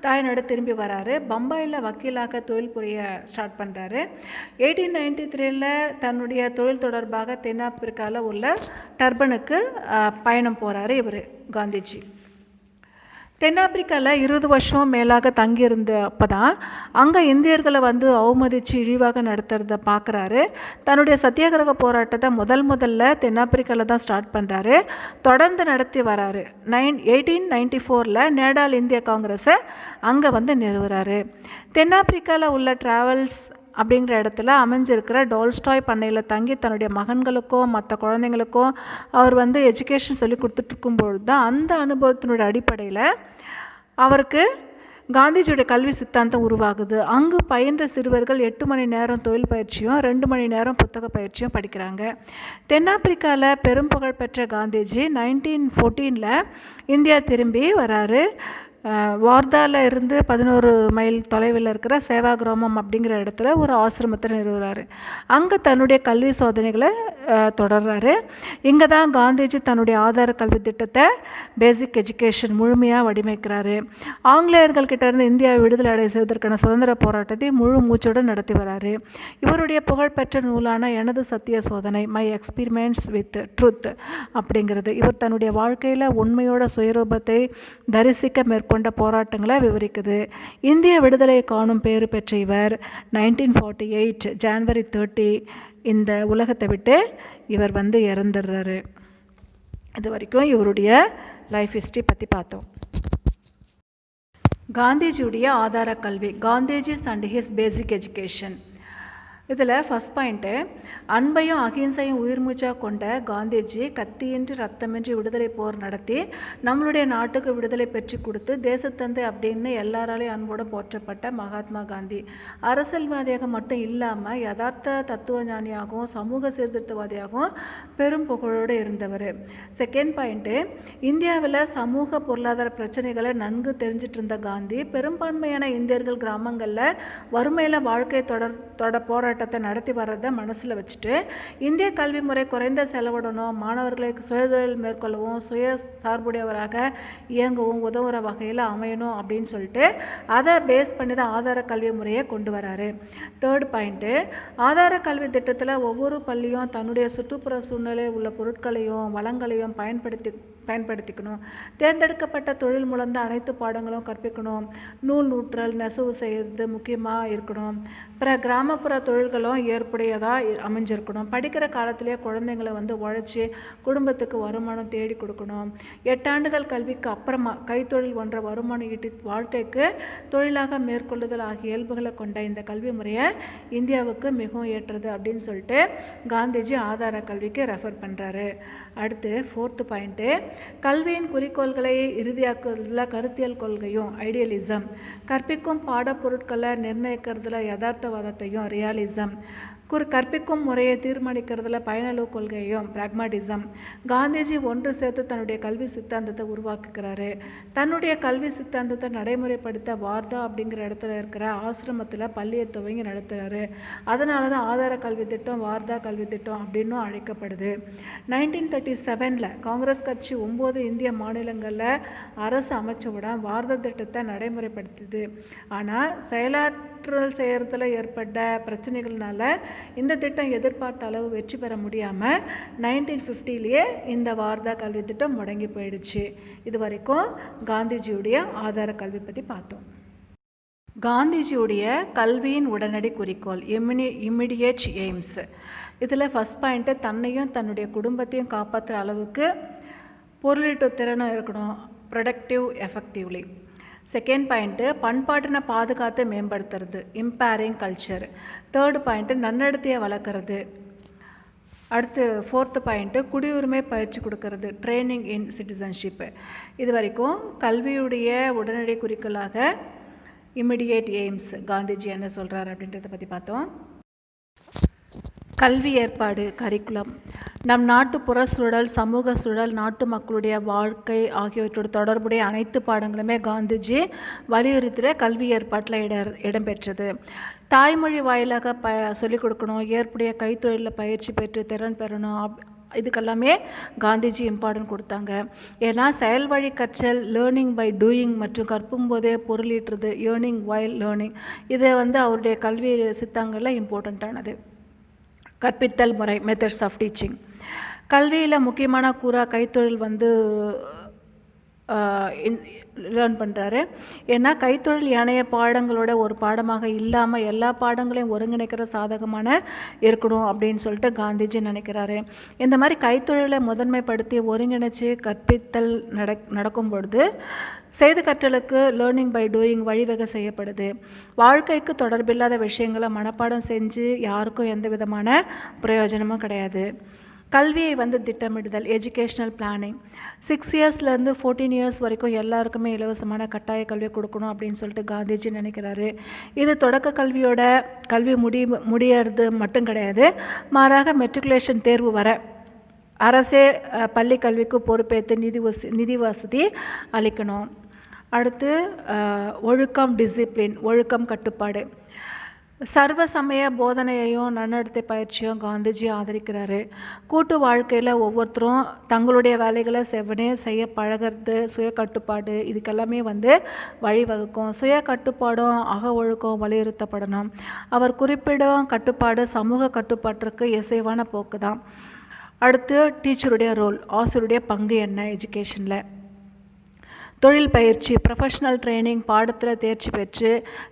Speaker 1: தாய்நாடு திரும்பி வராரு. பம்பாயில் வக்கீலாக தொழில் புரிய ஸ்டார்ட் பண்ணுறாரு. 1893 தன்னுடைய தொழில் தொடர்பாக தென்னாப்பிரிக்காவில் உள்ள டர்பனுக்கு பயணம் போகிறாரு இவர் காந்திஜி. தென்னாப்பிரிக்காவில் 20 வருஷம் மேலாக தங்கியிருந்த அப்போ தான் அங்கே இந்தியர்களை அவமதித்து இழிவாக நடத்துறத பார்க்குறாரு. தன்னுடைய சத்தியாகிரக போராட்டத்தை முதல்ல தென்னாப்பிரிக்காவில் தான் ஸ்டார்ட் பண்ணுறாரு. தொடர்ந்து நடத்தி வராரு. 1894 நேடால் இந்திய காங்கிரஸை அங்கே நிறுவுறாரு. தென்னாப்பிரிக்காவில் உள்ள டிராவல்ஸ் அப்படிங்கிற இடத்துல அமைஞ்சிருக்கிற டால்ஸ்டாய் பண்ணையில் தங்கி தன்னுடைய மகன்களுக்கும் மற்ற குழந்தைங்களுக்கும் அவர் எஜுகேஷன் சொல்லி கொடுத்துட்ருக்கும்பொழுது தான் அந்த அனுபவத்தினுடைய அடிப்படையில் அவருக்கு காந்திஜியோட கல்வி சித்தாந்தம் உருவாகுது. அங்கு பயின்ற சிறுவர்கள் 8 மணி நேரம் தொழில் பயிற்சியும் 2 மணி நேரம் புத்தக பயிற்சியும் படிக்கிறாங்க. தென்னாப்பிரிக்காவில் பெரும் புகழ் பெற்ற காந்திஜி 1914 இந்தியா திரும்பி வராரு. வார்தாவில் இருந்து 11 மைல் தொலைவில் இருக்கிற சேவா கிராமம் அப்படிங்கிற இடத்துல ஒரு ஆசிரமத்தை நிறுவுறாரு. அங்கே தன்னுடைய கல்வி சோதனைகளை தொடர்றாரு. இங்கே தான் காந்திஜி தன்னுடைய ஆதார கல்வி திட்டத்தை பேசிக் எஜுகேஷன் முழுமையாக வடிவமைக்கிறாரு. ஆங்கிலேயர்கள்கிட்ட இருந்து இந்தியாவை விடுதலை அடைய செய்வதற்கான சுதந்திர போராட்டத்தை முழு மூச்சுடன் நடத்தி வராரு. இவருடைய புகழ்பெற்ற நூலான எனது சத்திய சோதனை, மை எக்ஸ்பீரிமெண்ட்ஸ் வித் ட்ரூத் அப்படிங்கிறது இவர் தன்னுடைய வாழ்க்கையில் உண்மையோட சுயரூபத்தை தரிசிக்க மேற்கொண்ட போராட்டங்களை விவரிக்குது. இந்திய விடுதலை காணும் பேறு பெற்ற இவர் 1948 ஜனவரி 30 இந்த உலகத்தை விட்டு இவர் இறந்துடுறாரு. இது வரைக்கும் இவருடைய லைஃப் ஹிஸ்ட்ரி பற்றி பார்த்தோம். காந்திஜியுடைய ஆதார கல்வி, Gandhiji's and his basic education. இதில் ஃபஸ்ட் பாயிண்ட்டு, அன்பையும் அகிம்சையும் உயிர்மூச்சாக கொண்ட காந்திஜி கத்தியின்றி ரத்தமின்றி விடுதலை போர் நடத்தி நம்மளுடைய நாட்டுக்கு விடுதலை பெற்று கொடுத்து தேசத்தந்தை அப்படின்னு எல்லாராலையும் அன்போடு போற்றப்பட்ட மகாத்மா காந்தி. அரசியல்வாதியாக மட்டும் இல்லாமல் யதார்த்த தத்துவ ஞானியாகவும் சமூக சீர்திருத்தவாதியாகவும் பெரும் புகழோடு இருந்தவர். செகண்ட் பாயிண்ட்டு, இந்தியாவில் சமூக பொருளாதார பிரச்சனைகளை நன்கு தெரிஞ்சிட்டு இருந்த காந்தி பெரும்பான்மையான இந்தியர்கள் கிராமங்களில் வறுமையில் வாழ்க்கை போராட்ட போராட்டத்தை நடத்தி வர்றதை மனசில் வச்சுட்டு இந்திய கல்வி முறை குறைந்த செலவிடணும், மாணவர்களை சுயதொழில் மேற்கொள்ளவும் சுய சார்புடையவராக இயங்கவும் உதவுற வகையில் அமையணும் அப்படின்னு சொல்லிட்டு அதை பேஸ் பண்ணி தான் ஆதார கல்வி முறையை கொண்டு வராரு. தேர்ட் பாயிண்ட்டு, ஆதார கல்வி திட்டத்தில் ஒவ்வொரு பள்ளியும் தன்னுடைய சுற்றுப்புற சூழ்நிலையில் உள்ள பொருட்களையும் வளங்களையும் பயன்படுத்திக்கணும். தேர்ந்தெடுக்கப்பட்ட தொழில் மூலம் தான் அனைத்து பாடங்களும் கற்பிக்கணும். நூல் நூற்றல் நெசவு செய்கிறது முக்கியமாக இருக்கணும். கிராமப்புற தொழில்களும் ஏற்புடையதாக அமைஞ்சிருக்கணும். படிக்கிற காலத்திலே குழந்தைங்களை உழைச்சி குடும்பத்துக்கு வருமானம் தேடி கொடுக்கணும். 8 ஆண்டுகள் கல்விக்கு அப்புறமா கைத்தொழில் ஒன்ற வருமானம் ஈட்டி வாழ்க்கைக்கு தொழிலாக மேற்கொள்ளுதல் ஆகிய இயல்புகளை கொண்ட இந்த கல்வி முறையை இந்தியாவுக்கு மிகவும் ஏற்றது அப்படின்னு சொல்லிட்டு காந்திஜி ஆதார கல்விக்கு ரெஃபர் பண்ணுறாரு. அடுத்து 4th பாயிண்ட்டு, கல்வியின் குறிக்கோள்களை இறுதியாக்குறதுல கருத்தியல் கொள்கையும் ஐடியலிசம், கற்பிக்கும் பாடப்பொருட்களை நிர்ணயிக்கிறதுல யதார்த்தவாதத்தையும் ரியாலிசம், கற்பிக்கும் முறையை தீர்மானிக்கிறதுல பயனளவு கொள்கையும் பிராக்மாட்டிசம். காந்திஜி ஒன்று சேர்த்து தன்னுடைய கல்வி சித்தாந்தத்தை உருவாக்குகிறாரு. தன்னுடைய கல்வி சித்தாந்தத்தை நடைமுறைப்படுத்த வார்தா அப்படிங்கிற இடத்துல இருக்கிற ஆசிரமத்தில் பள்ளியை துவங்கி நடத்துகிறாரு. அதனால தான் ஆதார கல்வி திட்டம் வார்தா கல்வி திட்டம் அப்படின்னும் அழைக்கப்படுது. 1937 காங்கிரஸ் கட்சி 9 இந்திய மாநிலங்களில் அரசு அமைச்சவுடன் வார்தா திட்டத்தை நடைமுறைப்படுத்துது. ஆனால் செயலாற்றல் செய்கிறதுல ஏற்பட்ட பிரச்சனைகள்னால இந்த திட்டம் எதிர்பார்த்த அளவு வெற்றி பெற முடியாமல் 1950 இந்த வார்தா கல்வி திட்டம் முடங்கி போயிடுச்சு. இது வரைக்கும் காந்திஜியுடைய ஆதார கல்வி பற்றி பார்த்தோம். காந்திஜியுடைய கல்வியின் உடனடி குறிக்கோள் இமிடியேட் எய்ம்ஸ். இதில் ஃபஸ்ட் பாயிண்ட்டு, தன்னையும் தன்னுடைய குடும்பத்தையும் காப்பாற்றுற அளவுக்கு பொருளீட்டு திறனும் இருக்கணும், ப்ரொடக்டிவ் எஃபெக்டிவ்லி. செகண்ட் பாயிண்ட்டு, பண்பாட்டினை பாதுகாத்து மேம்படுத்துறது, இம்பேரிங் கல்ச்சர். தேர்டு பாயிண்ட்டு, நன்னடத்தையை வளர்க்குறது. அடுத்து 4th பாயிண்ட்டு, குடியுரிமை பயிற்சி கொடுக்கறது, ட்ரைனிங் இன் சிட்டிசன்ஷிப்பு. இது வரைக்கும் கல்வியுடைய உடனடி குறிக்கோளாக இமிடியேட் எய்ம்ஸ் காந்திஜி என்ன சொல்கிறார் அப்படின்றத பற்றி பார்த்தோம். கல்வி ஏற்பாடு கரிக்குலம். நம் நாட்டு புற சூழல், சமூக சூழல், நாட்டு மக்களுடைய வாழ்க்கை ஆகியவற்றோடு தொடர்புடைய அனைத்து பாடங்களுமே காந்திஜி வலியுறுத்திய கல்வி ஏற்பாட்டில் இடம்பெற்றது. தாய்மொழி வாயிலாக சொல்லிக் கொடுக்கணும், ஏற்புடைய கைத்தொழிலில் பயிற்சி பெற்று திறன் பெறணும், இதுக்கெல்லாமே காந்திஜி இம்பார்ட்டன்ட் கொடுத்தாங்க. ஏன்னா செயல் வழி கற்றல், லேர்னிங் பை டூயிங் மற்றும் கற்பும் போதே பொருளீட்டுறது, ஏர்னிங் வைல் லேர்னிங், இதை அவருடைய கல்வி சித்தாங்களில் இம்பார்ட்டண்ட்டானது. கற்பித்தல் முறை, மெத்தட்ஸ் ஆஃப் டீச்சிங். கல்வியில் முக்கியமான கூறா கைத்தொழில் லேர்ன் பண்ணுறாரு. ஏன்னா கைத்தொழில் ஏனைய பாடங்களோட ஒரு பாடமாக இல்லாமல் எல்லா பாடங்களையும் ஒருங்கிணைக்கிற சாதகமான இருக்கணும் அப்படின்னு சொல்லிட்டு காந்திஜி நினைக்கிறாரு. இந்த மாதிரி கைத்தொழிலை முதன்மைப்படுத்தி ஒருங்கிணைச்சு கற்பித்தல் நடக்கும் பொழுது செய்து கற்றலுக்கு லேர்னிங் பை டூயிங் வழிவகை செய்யப்படுது. வாழ்க்கைக்கு தொடர்பில்லாத விஷயங்களை மனப்பாடம் செஞ்சு யாருக்கும் எந்த விதமான பிரயோஜனமும் கிடையாது. கல்வியை திட்டமிடுதல், எஜுகேஷ்னல் பிளானிங். 6 இயர்ஸ்லேருந்து 14 இயர்ஸ் வரைக்கும் எல்லாருக்குமே இலவசமான கட்டாய கல்வி கொடுக்கணும் அப்படின்னு சொல்லிட்டு காந்திஜி நினைக்கிறாரு. இது தொடக்க கல்வியோட கல்வி முடியறது மட்டும் கிடையாது, மாறாக மெட்ரிகுலேஷன் தேர்வு வர அரசே பள்ளி கல்விக்கு பொறுப்பேற்று நிதி வசதி அளிக்கணும். அடுத்து ஒழுக்கம், டிசிப்ளின், ஒழுக்கம் கட்டுப்பாடு. சர்வ சமய போதனையையும் நன்னடத்தை பயிற்சியும் காந்திஜி ஆதரிக்கிறாரு. கூட்டு வாழ்க்கையில் ஒவ்வொருத்தரும் தங்களுடைய வேலைகளை செவ்வனே செய்ய பழகிறது, சுய கட்டுப்பாடு, இதுக்கெல்லாமே வழிவகுக்கும். சுய கட்டுப்பாடும் அக ஒழுக்கம் வலியுறுத்தப்படணும். அவர் குறிப்பிடும் கட்டுப்பாடு சமூக கட்டுப்பாட்டிற்கு இசைவான போக்கு தான். அடுத்து டீச்சருடைய ரோல், ஆசிரியருடைய பங்கு என்ன எஜுகேஷனில். தொழில் பயிற்சி, ப்ரொஃபஷனல் ட்ரைனிங், பாடத்தில் தேர்ச்சி பெற்று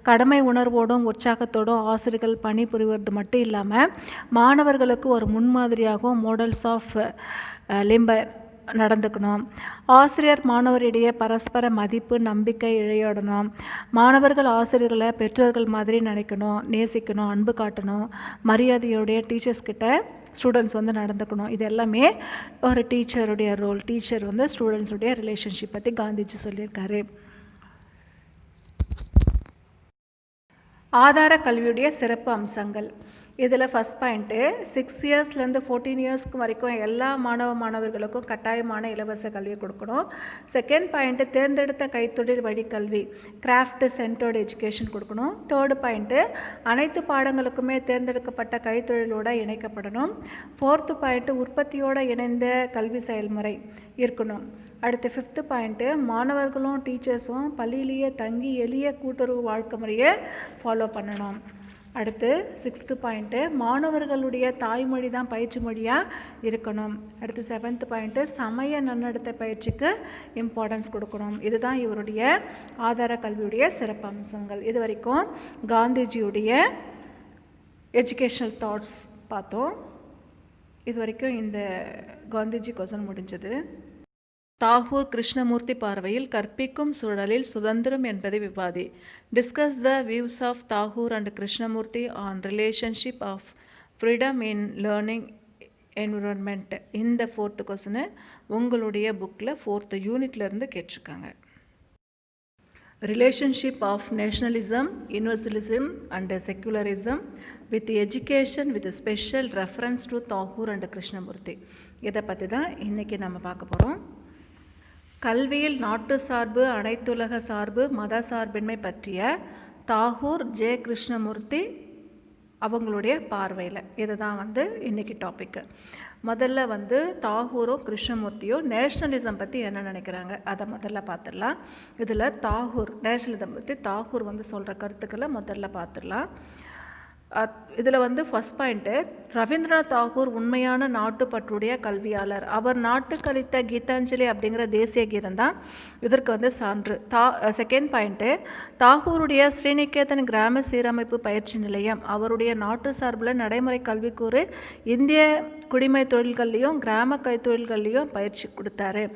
Speaker 1: கடமை உணர்வோடும் உற்சாகத்தோடும் ஆசிரியர்கள் பணி புரிவது மட்டும் இல்லாமல் மாணவர்களுக்கு ஒரு முன்மாதிரியாகவும் மோடல்ஸ் ஆஃப் லிம்பர் நடந்துக்கணும். ஆசிரியர் மாணவரிடையே பரஸ்பர மதிப்பு, நம்பிக்கை இழையோடணும். மாணவர்கள் ஆசிரியர்களை பெற்றோர்கள் மாதிரி நினைக்கணும், நேசிக்கணும், அன்பு காட்டணும். மரியாதையோடைய டீச்சர்ஸ் கிட்ட ஸ்டூடெண்ட்ஸ் நடந்துக்கணும். இது எல்லாமே ஒரு டீச்சருடைய ரோல். டீச்சர் ஸ்டூடெண்ட்ஸுடைய ரிலேஷன்ஷிப் பற்றி காந்திஜி சொல்லியிருக்காரு. ஆதார கல்வியுடைய சிறப்பு அம்சங்கள். இதில் ஃபஸ்ட் பாயிண்ட்டு 6 இயர்ஸ்லேருந்து 14 இயர்ஸ்க்கு வரைக்கும் எல்லா மாணவர்களுக்கும் கட்டாயமான இலவச கல்வி கொடுக்கணும். செகண்ட் பாயிண்ட்டு தேர்ந்தெடுத்த கைத்தொழில் வழிக்கல்வி கிராஃப்ட் சென்டர்டு எஜுகேஷன் கொடுக்கணும். தேர்டு பாயிண்ட்டு அனைத்து பாடங்களுக்குமே தேர்ந்தெடுக்கப்பட்ட கைத்தொழிலோடு இணைக்கப்படணும். ஃபோர்த்து பாயிண்ட்டு உற்பத்தியோடு இணைந்த கல்வி செயல்முறை இருக்கணும். அடுத்து ஃபிஃப்த்து பாயிண்ட்டு மாணவர்களும் டீச்சர்ஸும் பள்ளியிலேயே தங்கி எளிய கூட்டுறவு வாழ்க்கை முறையை ஃபாலோ பண்ணணும். அடுத்து சிக்ஸ்த்து பாயிண்ட்டு மாணவர்களுடைய தாய்மொழி தான் பயிற்சி மொழியாக இருக்கணும். அடுத்து செவன்த்து பாயிண்ட்டு சமய நன்னடத்தை பயிற்சிக்கு இம்பார்ட்டன்ஸ் கொடுக்கணும். இதுதான் இவருடைய ஆதார கல்வியுடைய சிறப்பு அம்சங்கள். இது வரைக்கும் காந்திஜியுடைய எஜுகேஷ்னல் தாட்ஸ் பார்த்தோம். இது வரைக்கும் இந்த காந்திஜி கொஸ்டின் முடிஞ்சது. தாகூர் கிருஷ்ணமூர்த்தி பார்வையில் கற்பிக்கும் சூழலில் சுதந்திரம் என்பதை விவாதி. Discuss the views of Tagore and Krishnamurti on relationship of freedom in learning environment. இந்த 4th கொஸ்டின் உங்களுடைய புக்கில் 4th யூனிட்லேருந்து கேட்டிருக்காங்க. Relationship of nationalism, universalism and secularism with education with special reference to Tagore and Krishnamurti. இதை பற்றி தான் இன்றைக்கி நம்ம பார்க்க போகிறோம். கல்வியில் நாட்டு சார்பு, அனைத்துலக சார்பு, மத சார்பின்மை பற்றிய தாகூர், ஜே. கிருஷ்ணமூர்த்தி அவங்களுடைய பார்வையில் இது தான் இன்றைக்கி டாப்பிக்கு. முதல்ல தாகூரும் கிருஷ்ணமூர்த்தியும் நேஷ்னலிசம் பற்றி என்ன நினைக்கிறாங்க அதை முதல்ல பார்த்துடலாம். இதில் தாகூர் நேஷ்னலிசம் பற்றி தாகூர் சொல்கிற கருத்துக்களை முதல்ல பார்த்துடலாம். இதில் ஃபஸ்ட் பாயிண்ட்டு ரவீந்திரநாத் தாகூர் உண்மையான நாட்டுப்பற்றுடைய கல்வியாளர். அவர் நாட்டுக்களித்த கீதாஞ்சலி அப்படிங்கிற தேசிய கீதம் தான் இதற்கு சான்று. செகண்ட் பாயிண்ட்டு தாகூருடைய ஸ்ரீநிகேதன் கிராம சீரமைப்பு பயிற்சி நிலையம் அவருடைய நாட்டு சார்பில் நடைமுறை கல்விக்கூறு இந்திய குடிமை தொழில்கள்லையும் கிராம கைத்தொழில்கள்லையும் பயிற்சி கொடுத்தாரு.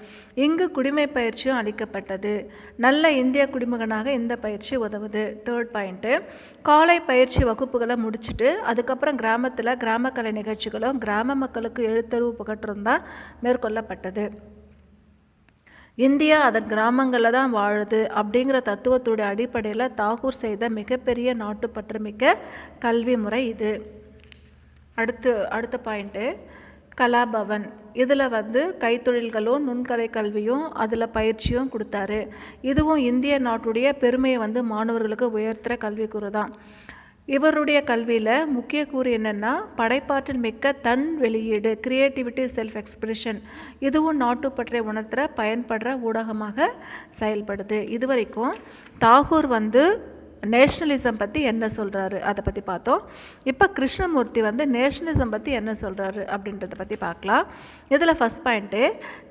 Speaker 1: இங்கு குடிமை பயிற்சியும் அளிக்கப்பட்டது. நல்ல இந்திய குடிமகனாக இந்த பயிற்சி உதவுது. தேர்ட் பாயிண்ட்டு காலை பயிற்சி வகுப்புகளை முடிச்சுட்டு அதுக்கப்புறம் கிராமத்தில் கிராம கலை நிகழ்ச்சிகளும் கிராம மக்களுக்கு எழுத்தறிவு புகற்றும் தான் மேற்கொள்ளப்பட்டது. இந்தியா அதன் கிராமங்களில் தான் வாழுது அப்படிங்கிற தத்துவத்துடைய அடிப்படையில் தாகூர் செய்த மிகப்பெரிய நாட்டுப்பற்று மிக்க கல்வி முறை இது. அடுத்த பாயிண்ட்டு கலாபவன். இதில் கைத்தொழில்களும் நுண்கலை கல்வியும் அதில் பயிற்சியும் கொடுத்தாரு. இதுவும் இந்திய நாட்டுடைய பெருமையை மாணவர்களுக்கு உயர்த்துகிற கல்விக்கூறு தான். இவருடைய கல்வியில் முக்கிய கூறு என்னென்னா படைப்பாற்றல் மிக்க தன் வெளியீடு, கிரியேட்டிவிட்டி, செல்ஃப் எக்ஸ்பிரஷன். இதுவும் நாட்டுப்பற்றை உணர்த்துகிற பயன்படுற ஊடகமாக செயல்படுது. இது வரைக்கும் தாகூர் நேஷ்னலிசம் பற்றி என்ன சொல்கிறாரு அதை பற்றி பார்த்தோம். இப்போ கிருஷ்ணமூர்த்தி நேஷ்னலிசம் பற்றி என்ன சொல்கிறாரு அப்படின்றத பற்றி பார்க்கலாம். இதில் ஃபஸ்ட் பாயிண்ட்டு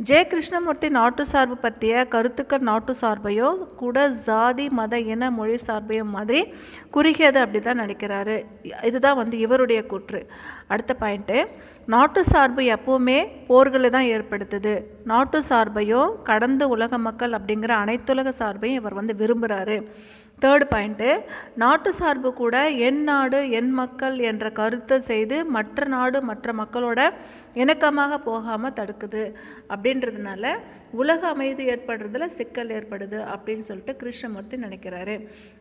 Speaker 1: ஜே. கிருஷ்ணமூர்த்தி நாட்டு சார்பு பற்றிய கருத்துக்கள் நாட்டு சார்பையும் கூட ஜாதி, மத, இன, மொழி சார்பையும் மாதிரி குறுகியது அப்படி தான் நினைக்கிறாரு. இதுதான் இவருடைய கூற்று. அடுத்த பாயிண்ட்டு நாட்டு சார்பு எப்போவுமே போர்களை தான் ஏற்படுத்துது. நாட்டு சார்பையும் கடந்த உலக மக்கள் அப்படிங்கிற அனைத்துலக சார்பையும் இவர் விரும்புகிறாரு. தேர்ட் பாயிண்ட்டு நாட்டு சார்பு கூட என் நாடு என் மக்கள் என்ற கருத்தை செய்து மற்ற நாடு மற்ற மக்களோட இணக்கமாக போகாமல் தடுக்குது. அப்படின்றதுனால உலக அமைதி ஏற்படுறதுல சிக்கல் ஏற்படுது அப்படின்னு சொல்லிட்டு கிருஷ்ணமூர்த்தி நினைக்கிறாரு.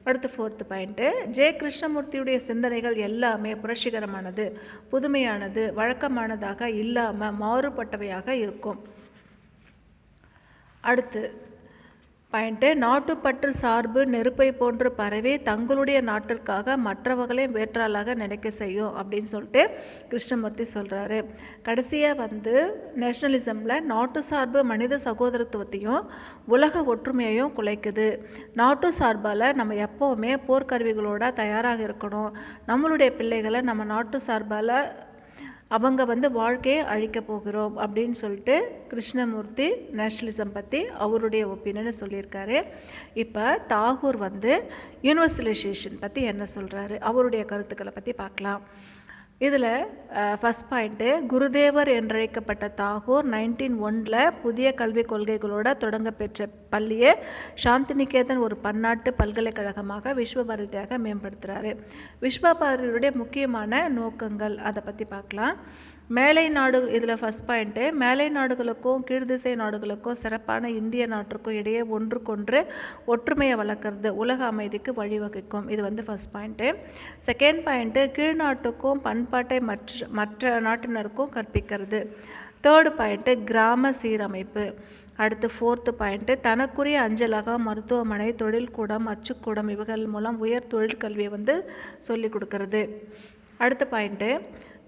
Speaker 1: அடுத்து ஃபோர்த்து பாயிண்ட்டு ஜே. கிருஷ்ணமூர்த்தியுடைய சிந்தனைகள் எல்லாமே புரட்சிகரமானது, புதுமையானது, வழக்கமானதாக இல்லாமல் மாறுபட்டவையாக இருக்கும். அடுத்து பாயிண்ட்டு நாட்டுப்பற்று சார்பு நெருப்பை போன்று பரவி தங்களுடைய நாட்டிற்காக மற்றவர்களே வேற்றாளாக நினைக்க செய்யும் அப்படின்னு சொல்லிட்டு கிருஷ்ணமூர்த்தி சொல்கிறாரு. கடைசியாக நேஷ்னலிசமில் நாட்டு சார்பு மனித சகோதரத்துவத்தையும் உலக ஒற்றுமையையும் குலைக்குது. நாட்டு சார்பால் நம்ம எப்போவுமே போர்க்கருவிகளோட தயாராக இருக்கணும். நம்மளுடைய பிள்ளைகளை நம்ம நாட்டு சார்பால் அவங்க வாழ்க்கையை அழிக்க போகிறோம் அப்படின்னு சொல்லிட்டு கிருஷ்ணமூர்த்தி நேஷ்னலிசம் பற்றி அவருடைய ஒப்பீனியனை சொல்லியிருக்காரு. இப்போ தாகூர் யூனிவர்சலைசேஷன் பற்றி என்ன சொல்கிறாரு அவருடைய கருத்துக்களை பற்றி பார்க்கலாம். இதில் ஃபஸ்ட் பாயிண்ட்டு குருதேவர் என்றழைக்கப்பட்ட தாகூர் 1901 புதிய கல்விக் கொள்கைகளோட தொடங்க பெற்ற பள்ளியை சாந்திநிகேதன் ஒரு பன்னாட்டு பல்கலைக்கழகமாக விஸ்வபாரதியாக மேம்படுத்துகிறாரு. விஸ்வபாரதியுடைய முக்கியமான நோக்கங்கள் அதை பற்றி பார்க்கலாம். மேலை நாடு, இதில் ஃபஸ்ட் பாயிண்ட்டு, மேலை நாடுகளுக்கும் கீழ்திசை நாடுகளுக்கும் சிறப்பான இந்திய நாட்டிற்கும் இடையே ஒன்றுக்கொன்று ஒற்றுமையை வளர்க்குறது உலக அமைதிக்கு வழிவகுக்கும். இது வந்து ஃபஸ்ட் பாயிண்ட்டு. செகண்ட் பாயிண்ட்டு, கீழ் நாட்டுக்கும் பண்பாட்டை மற்ற நாட்டினருக்கும் கற்பிக்கிறது. தேர்டு பாயிண்ட்டு, கிராம சீரமைப்பு. அடுத்து ஃபோர்த்து பாயிண்ட்டு, தனக்குரிய அஞ்சலகம், மருத்துவமனை, தொழில்கூடம், அச்சுக்கூடம் இவைகள் மூலம் உயர் தொழிற்கல்வியை வந்து சொல்லிக் கொடுக்கறது. அடுத்த பாயிண்ட்டு,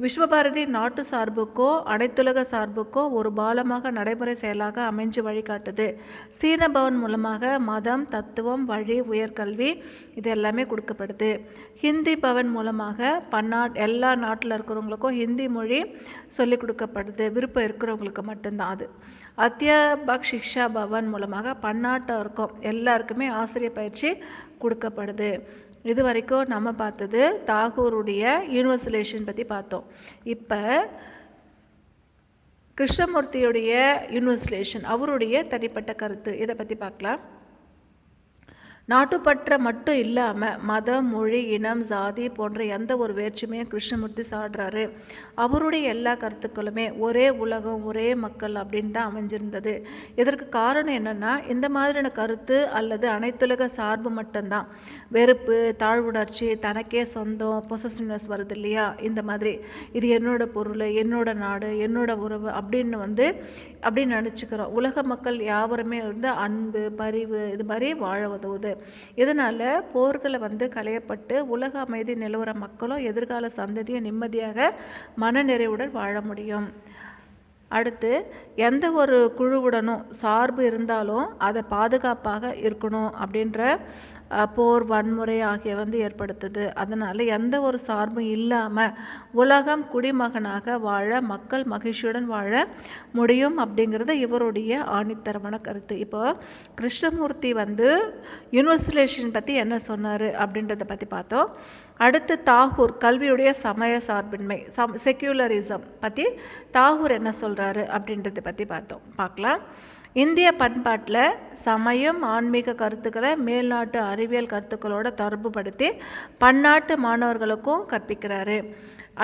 Speaker 1: விஸ்வபாரதி நாட்டு சார்புக்கோ அனைத்துலக சார்புக்கோ ஒரு பாலமாக நடைமுறை செயலாக அமைஞ்சு வழிகாட்டுது. சீன பவன் மூலமாக மதம், தத்துவம், வழி, உயர்கல்வி இது எல்லாமே கொடுக்கப்படுது. ஹிந்தி பவன் மூலமாக எல்லா நாட்டில் இருக்கிறவங்களுக்கும் ஹிந்தி மொழி சொல்லிக் கொடுக்கப்படுது, விருப்பம் இருக்கிறவங்களுக்கு மட்டும்தான் அது. அத்தியாபக் சிக்ஷா பவன் மூலமாக பன்னாட்டவருக்கும் எல்லாருக்குமே ஆசிரியர் பயிற்சி கொடுக்கப்படுது. இது வரைக்கும் நம்ம பார்த்தது தாகூருடைய யூனிவர்சலேஷன் பற்றி பார்த்தோம். இப்போ கிருஷ்ணமூர்த்தியுடைய யூனிவர்சலேஷன், அவருடைய தனிப்பட்ட கருத்து, இதை பற்றி பார்க்கலாம். நாட்டுப்பற்ற மட்டும் இல்லாமல் மதம், மொழி, இனம், ஜாதி போன்ற எந்த ஒரு வேற்றுமையும் கிருஷ்ணமூர்த்தி சாடுறாரு. அவருடைய எல்லா கருத்துக்களுமே ஒரே உலகம், ஒரே மக்கள் அப்படின்னு தான் அமைஞ்சிருந்தது. இதற்கு காரணம் என்னென்னா, இந்த மாதிரியான கருத்து அல்லது அனைத்துலக சார்பு மட்டும்தான். வெறுப்பு, தாழ்வுணர்ச்சி, தனக்கே சொந்தம், பொசசிவ்னஸ் வருது இல்லையா, இந்த மாதிரி இது என்னோட பொருள், என்னோட நாடு, என்னோட உறவு அப்படின்னு நினச்சிக்கிறோம். உலக மக்கள் யாவருமே வந்து அன்பு, பரிவு இது மாதிரி வாழ உதவுது. இதனால் போர்களை வந்து களையப்பட்டு உலக அமைதி நிலவர மக்களும் எதிர்கால சந்ததியும் நிம்மதியாக மனநிறைவுடன் வாழ முடியும். அடுத்து, எந்த ஒரு குழுவுடனும் சார்பு இருந்தாலும் அதை பாதுகாப்பாக இருக்கணும் அப்படின்ற போர், வன்முறை ஆகிய வந்து ஏற்படுத்துது. அதனால் எந்த ஒரு சார்பும் இல்லாமல் உலகம் குடிமகனாக வாழ, மக்கள் மகிழ்ச்சியுடன் வாழ முடியும் அப்படிங்கிறது இவருடைய ஆணித்தரமான கருத்து. இப்போ கிருஷ்ணமூர்த்தி வந்து யூனிவர்சலேஷன் பற்றி என்ன சொன்னார் அப்படின்றத பற்றி பார்த்தோம். அடுத்து தாகூர் கல்வியுடைய சமய சார்பின்மை, செக்யூலரிசம் பற்றி தாகூர் என்ன சொல்கிறாரு அப்படின்றத பற்றி பார்க்கலாம். இந்திய பண்பாட்டில் சமயம், ஆன்மீக கருத்துக்களை மேல்நாட்டு அறிவியல் கருத்துக்களோட தொடர்புபடுத்தி பன்னாட்டு மாணவர்களுக்கும் கற்பிக்கிறாரு.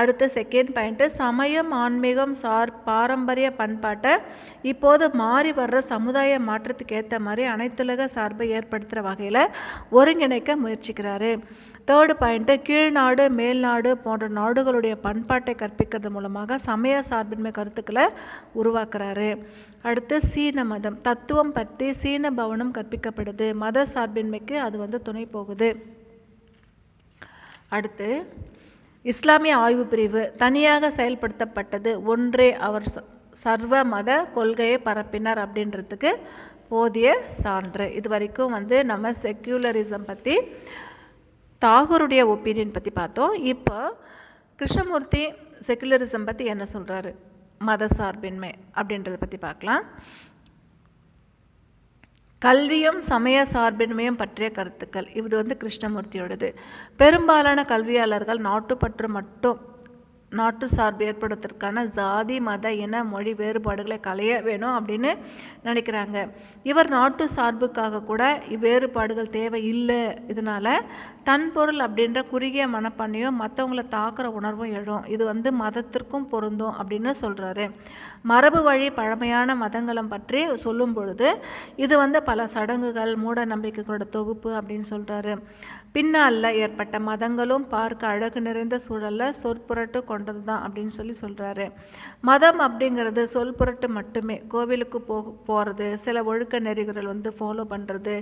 Speaker 1: அடுத்த செகண்ட் பாயிண்ட்டு, சமயம், ஆன்மீகம் பாரம்பரிய பண்பாட்டை இப்போது மாறி வர்ற சமுதாய மாற்றத்துக்கு ஏற்ற மாதிரி அனைத்துலக சார்பை ஏற்படுத்துகிற வகையில் ஒருங்கிணைக்க முயற்சிக்கிறாரு. தேர்டு பாயிண்ட்டு, கீழ்நாடு, மேல்நாடு போன்ற நாடுகளுடைய பண்பாட்டை கற்பிக்கிறது மூலமாக சமய சார்பின்மை கருத்துக்களை உருவாக்குறாரு. அடுத்து சீன மதம், தத்துவம் பற்றி சீன பவனம் கற்பிக்கப்படுது. மத சார்பின்மைக்கு அது வந்து துணை போகுது. அடுத்து இஸ்லாமிய ஆய்வு பிரிவு தனியாக செயல்படுத்தப்பட்டது. ஒன்றே அவர் சர்வ மத கொள்கையை பரப்பினார் அப்படின்றதுக்கு போதிய சான்று. இது வரைக்கும் வந்து நம்ம செக்யூலரிசம் பற்றி, தாகூருடைய ஒப்பீனியன் பற்றி பார்த்தோம். இப்போ கிருஷ்ணமூர்த்தி செக்குலரிசம் பற்றி என்ன சொல்கிறாரு, மத சார்பின்மை அப்படின்றத பற்றி பார்க்கலாம். கல்வியும் சமய சார்பின்மையும் பற்றிய கருத்துக்கள், இது வந்து கிருஷ்ணமூர்த்தியோடது. பெரும்பாலான கல்வியாளர்கள் நாட்டு சார்பு ஏற்படுவதற்கான ஜாதி, மத, இன, மொழி வேறுபாடுகளை களைய வேணும் அப்படின்னு நினைக்கிறாங்க. இவர் நாட்டு சார்புக்காக கூட வேறுபாடுகள் தேவை இல்லை. இதனால் தன் பொருள் அப்படின்ற குறுகிய மனப்பான்மையும் மற்றவங்களை தாக்குற உணர்வும் எழும். இது வந்து மதத்திற்கும் பொருந்தும் அப்படின்னு சொல்கிறாரு. மரபு வழி பழமையான மதங்களை பற்றி சொல்லும் பொழுது இது வந்து பல சடங்குகள், மூட நம்பிக்கைகளோட தொகுப்பு அப்படின்னு சொல்கிறாரு. பின்னால் ஏற்பட்ட மதங்களும் பார்க்க அழகு நிறைந்த சூழலில் சொற்புரட்டு கொண்டது தான் அப்படின்னு சொல்கிறாரு. மதம் அப்படிங்கிறது சொல்புரட்டு மட்டுமே. கோவிலுக்கு போகிறது, சில ஒழுக்க நெறிகள் வந்து ஃபாலோ பண்ணுறது,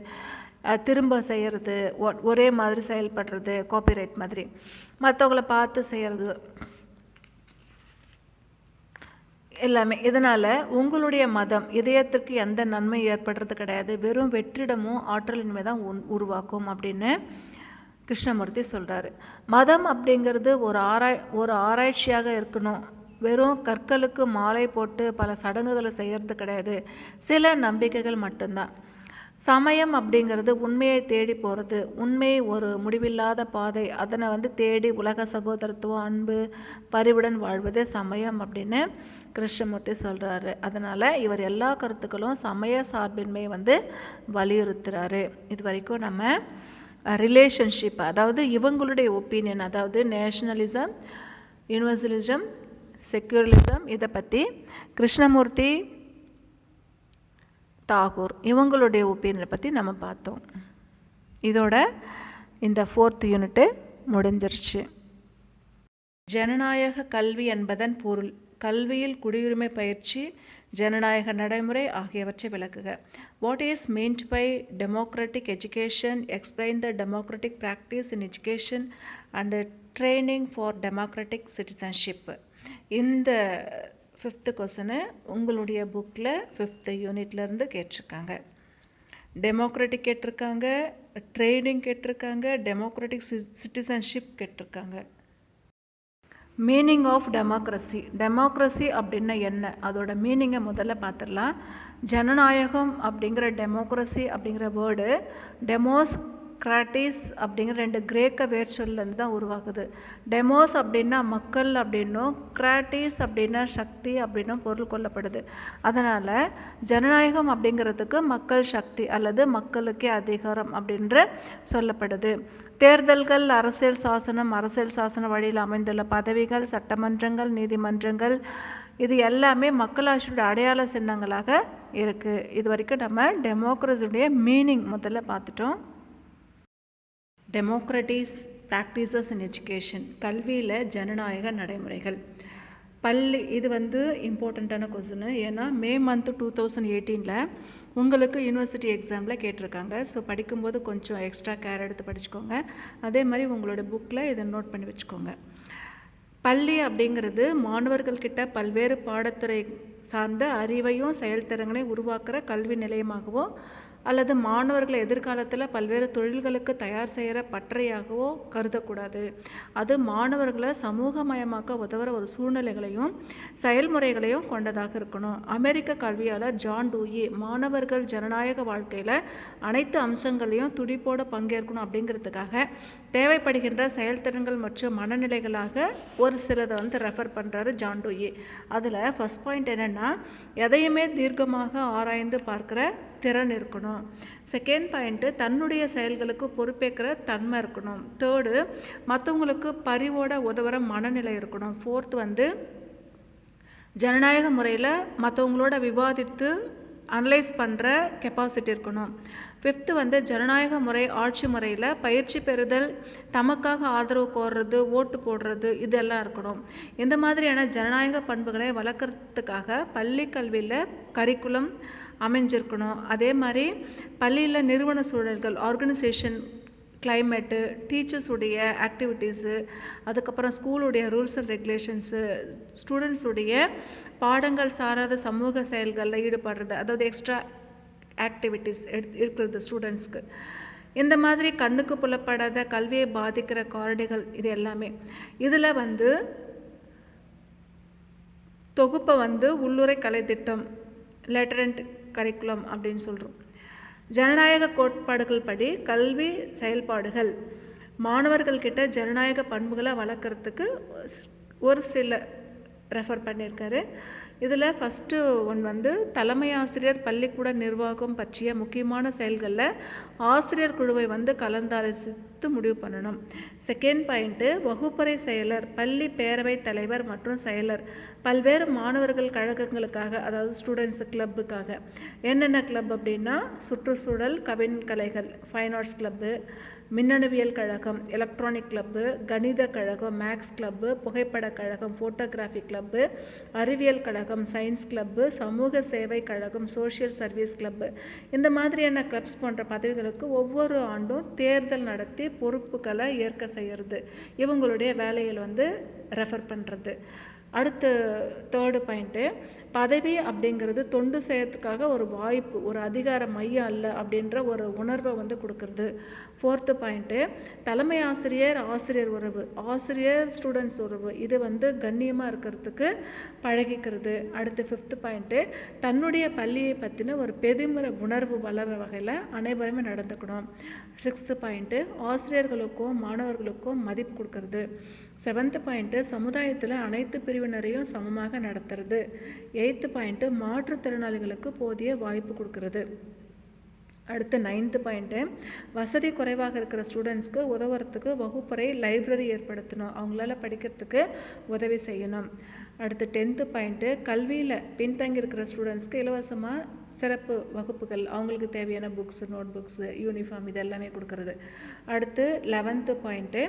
Speaker 1: திரும்ப செய்கிறது, ஒரே மாதிரி செயல்படுறது, காப்பிரைட் மாதிரி மற்றவங்கள பார்த்து செய்கிறது எல்லாமே. இதனால் உங்களுடைய மதம் இதயத்திற்கு எந்த நன்மை ஏற்படுறது கிடையாது, வெறும் வெற்றிடமும் ஆற்றலின்மை தான் உருவாக்கும் அப்படின்னு கிருஷ்ணமூர்த்தி சொல்கிறாரு. மதம் அப்படிங்கிறது ஒரு ஆராய்ச்சியாக இருக்கணும். வெறும் கற்களுக்கு மாலை போட்டு பல சடங்குகளை செய்கிறது கிடையாது, சில நம்பிக்கைகள் மட்டும்தான். சமயம் அப்படிங்கிறது உண்மையை தேடி போகிறது, உண்மை ஒரு முடிவில்லாத பாதை, அதனை வந்து தேடி உலக சகோதரத்துவம், அன்பு, பரிவுடன் வாழ்வது சமயம் அப்படின்னு கிருஷ்ணமூர்த்தி சொல்கிறாரு. அதனால் இவர் எல்லா கருத்துக்களும் சமய சார்பின்மை வந்து வலியுறுத்துகிறாரு. இது வரைக்கும் நம்ம ரிலேஷன்ஷிப், அதாவது இவங்களுடைய ஒப்பீனியன், அதாவது நேஷனலிசம், யூனிவர்சலிசம், செக்யூரலிசம், இதை பற்றி கிருஷ்ணமூர்த்தி, தாகூர் இவங்களுடைய ஒப்பீனியனை பற்றி நம்ம பார்த்தோம். இதோட இந்த 4th யூனிட்டு முடிஞ்சிருச்சு. ஜனநாயக கல்வி என்பதன் பொருள், கல்வியில் குடியுரிமை பயிற்சி, ஜனநாயக நடைமுறை ஆகியவற்றை விளக்குக. What is meant by democratic education? Explain the democratic practice in education and training for democratic citizenship. இந்த 5th கொஸ்டின் உங்களுடைய புக்கில் 5th யூனிட்லேருந்து கேட்டிருக்காங்க. டெமோக்ராட்டிக் கேட்டிருக்காங்க, ட்ரைனிங் கேட்டிருக்காங்க, டெமோக்ராட்டிக் சிட்டிசன்ஷிப் கேட்டிருக்காங்க. மீனிங் ஆஃப் டெமோக்ரஸி, டெமோக்ரஸி அப்படின்னா என்ன, அதோட மீனிங்கை முதல்ல பார்த்துடலாம். ஜனநாயகம் அப்படிங்கிற டெமோக்ரஸி அப்படிங்கிற வேர்டு டெமோஸ் கிராட்டிஸ் அப்படிங்கிற 2 கிரேக்க வேர்ச்சொல்லேருந்து தான் உருவாகுது. டெமோஸ் அப்படின்னா மக்கள் அப்படின்னும், கிராட்டிஸ் அப்படின்னா சக்தி அப்படின்னும் பொருள் கொள்ளப்படுது. அதனால் ஜனநாயகம் அப்படிங்கிறதுக்கு மக்கள் சக்தி அல்லது மக்களுக்கே அதிகாரம் அப்படின்ற சொல்லப்படுது. தேர்தல்கள், அரசியல் சாசனம், அரசியல் சாசன வழியில் அமைந்துள்ள பதவிகள், சட்டமன்றங்கள், நீதிமன்றங்கள், இது எல்லாமே மக்களாட்சியோட அடையாள சின்னங்களாக இருக்குது. இது வரைக்கும் நம்ம டெமோக்ரஸியுடைய மீனிங் முதல்ல பார்த்துட்டோம். டெமோக்ராட்டிஸ் ப்ராக்டிசஸ் இன் எஜுகேஷன், கல்வியில் ஜனநாயக நடைமுறைகள். பள்ளி, இது வந்து இம்பார்ட்டண்ட்டான கொஸ்டின். ஏன்னா மே மந்த் 2018 உங்களுக்கு யூனிவர்சிட்டி எக்ஸாமில் கேட்டிருக்காங்க. ஸோ படிக்கும்போது கொஞ்சம் எக்ஸ்ட்ரா கேர் எடுத்து படிச்சுக்கோங்க. அதே மாதிரி உங்களோட புக்கில் இதை நோட் பண்ணி வச்சுக்கோங்க. பள்ளி அப்படிங்கிறது மாணவர்கள்கிட்ட பல்வேறு பாடத்துறை சார்ந்த அறிவையும் செயல்திறங்களையும் உருவாக்குற கல்வி நிலையமாகவோ அல்லது மாணவர்களை எதிர்காலத்தில் பல்வேறு தொழில்களுக்கு தயார் செய்கிற பட்டறையாகவோ கருதக்கூடாது. அது மாணவர்களை சமூகமயமாக்க உதவுற ஒரு சூழ்நிலைகளையும் செயல்முறைகளையும் கொண்டதாக இருக்கணும். அமெரிக்க கல்வியாளர் ஜான் டூயி மாணவர்கள் ஜனநாயக வாழ்க்கையில் அனைத்து அம்சங்களையும் துடிப்போடு பங்கேற்கணும் அப்படிங்கிறதுக்காக தேவைப்படுகின்ற செயல்திறன்கள் மற்றும் மனநிலைகளாக ஒரு சிலதை வந்து ரெஃபர் பண்ணுறாரு ஜான் டூயி. அதில் ஃபர்ஸ்ட் பாயிண்ட் என்னென்னா, எதையுமே தீர்க்கமாக ஆராய்ந்து பார்க்குற திறன் இருக்கணும். செகண்ட் பாயிண்ட்டு, தன்னுடைய செயல்களுக்கு பொறுப்பேற்கிற தன்மை இருக்கணும். தேர்டு, மற்றவங்களுக்கு பரிவோட உதவுற மனநிலை இருக்கணும். ஃபோர்த் வந்து ஜனநாயக முறையில் மற்றவங்களோட விவாதித்து அனலைஸ் பண்ணுற கெப்பாசிட்டி இருக்கணும். ஃபிஃப்த்து வந்து ஜனநாயக முறை ஆட்சி முறையில் பயிற்சி பெறுதல், தமக்காக ஆதரவு கோர்றது, ஓட்டு போடுறது, இதெல்லாம் இருக்கணும். இந்த மாதிரியான ஜனநாயக பண்புகளை வளர்க்குறதுக்காக பள்ளி கல்வியில் கரிக்குலம் அமைஞ்சிருக்கணும். அதே மாதிரி பள்ளியில் நிறுவன சூழல்கள், ஆர்கனைசேஷன், கிளைமேட்டு, டீச்சர்ஸுடைய ஆக்டிவிட்டீஸு, அதுக்கப்புறம் ஸ்கூலுடைய ரூல்ஸ் அண்ட் ரெகுலேஷன்ஸு, ஸ்டூடெண்ட்ஸுடைய பாடங்கள் சாராத சமூக செயல்களில் ஈடுபடுறது, அதாவது எக்ஸ்ட்ரா ஆக்டிவிட்டீஸ் இருக்கிறது ஸ்டூடெண்ட்ஸ்க்கு. இந்த மாதிரி கண்ணுக்கு புலப்படாத கல்வியை பாதிக்கிற காரணிகள் இது எல்லாமே. இதில் வந்து தொகுப்பை வந்து உள்ளுரை கலைத்திட்டம், லேட்டரண்ட் கரிக்குலம் அப்படின்னு சொல்கிறோம். ஜனநாயக கோட்பாடுகள் படி கல்வி செயல்பாடுகள் மாணவர்கள்கிட்ட ஜனநாயக பண்புகளை வளர்க்குறதுக்கு ஒரு சில ரெஃபர் பண்ணியிருக்காரு. இதில் ஃபஸ்ட்டு ஒன் வந்து தலைமை ஆசிரியர் பள்ளிக்கூட நிர்வாகம் பற்றிய முக்கியமான செயல்களில் ஆசிரியர் குழுவை வந்து கலந்தாலோசித்து முடிவு பண்ணணும். செகண்ட் பாயிண்ட்டு, வகுப்பறை செயலர், பள்ளி பேரவை தலைவர் மற்றும் செயலர் பல்வேறு மாணவர்கள் கழகங்களுக்காக, அதாவது ஸ்டூடெண்ட்ஸு கிளப்புக்காக. என்னென்ன கிளப் அப்படின்னா, சுற்றுச்சூழல், கவின் கலைகள், ஃபைன் ஆர்ட்ஸ் கிளப்பு, மின்னணுவியல் கழகம், எலக்ட்ரானிக் கிளப்பு, கணித கழகம், மேக்ஸ் கிளப்பு, புகைப்பட கழகம், ஃபோட்டோகிராஃபி கிளப்பு, அறிவியல் கழகம், சயின்ஸ் கிளப்பு, சமூக சேவை கழகம், சோஷியல் சர்வீஸ் கிளப்பு. இந்த மாதிரியான கிளப்ஸ் போன்ற பதவிகளுக்கு ஒவ்வொரு ஆண்டும் தேர்தல் நடத்தி பொறுப்புகளை ஏற்க செய்கிறது. இவங்களுடைய வேலையில் வந்து ரெஃபர் பண்ணுறது. அடுத்து தேர்டு பாயிண்ட்டு, பதவி அப்படிங்கிறது தொண்டு செய்யறதுக்காக ஒரு வாய்ப்பு, ஒரு அதிகார மையம் அல்ல அப்படின்ற ஒரு உணர்வை வந்து கொடுக்கறது. ஃபோர்த்து பாயிண்ட்டு, தலைமை ஆசிரியர் ஆசிரியர் உறவு, ஆசிரியர் ஸ்டூடெண்ட்ஸ் உறவு, இது வந்து கண்ணியமாக இருக்கிறதுக்கு பழகிக்கிறது. அடுத்து ஃபிஃப்த்து பாயிண்ட்டு, தன்னுடைய பள்ளியை பற்றின ஒரு பெருமிற உணர்வு வளர்கிற வகையில் அனைவருமே நடந்துக்கணும். சிக்ஸ்த்து பாயிண்ட்டு, ஆசிரியர்களுக்கும் மாணவர்களுக்கும் மதிப்பு கொடுக்கறது. செவன்த்து பாயிண்ட்டு, சமுதாயத்தில் அனைத்து பிரிவினரையும் சமமாக நடத்துறது. எயித்து பாயிண்ட்டு, மாற்றுத்திறனாளிகளுக்கு போதிய வாய்ப்பு கொடுக்கறது. அடுத்து நைன்த்து பாயிண்ட்டு, வசதி குறைவாக இருக்கிற ஸ்டூடெண்ட்ஸ்க்கு உதவுறதுக்கு வகுப்பறை லைப்ரரி ஏற்படுத்தணும், அவங்களால படிக்கிறதுக்கு உதவி செய்யணும். அடுத்து 10th பாயிண்ட்டு, கல்வியில் பின்தங்கி இருக்கிற ஸ்டூடெண்ட்ஸ்க்கு இலவசமாக சிறப்பு வகுப்புகள், அவங்களுக்கு தேவையான புக்ஸு, நோட் புக்ஸு, யூனிஃபார்ம் இது எல்லாமே கொடுக்கறது. அடுத்து 11th பாயிண்ட்டு,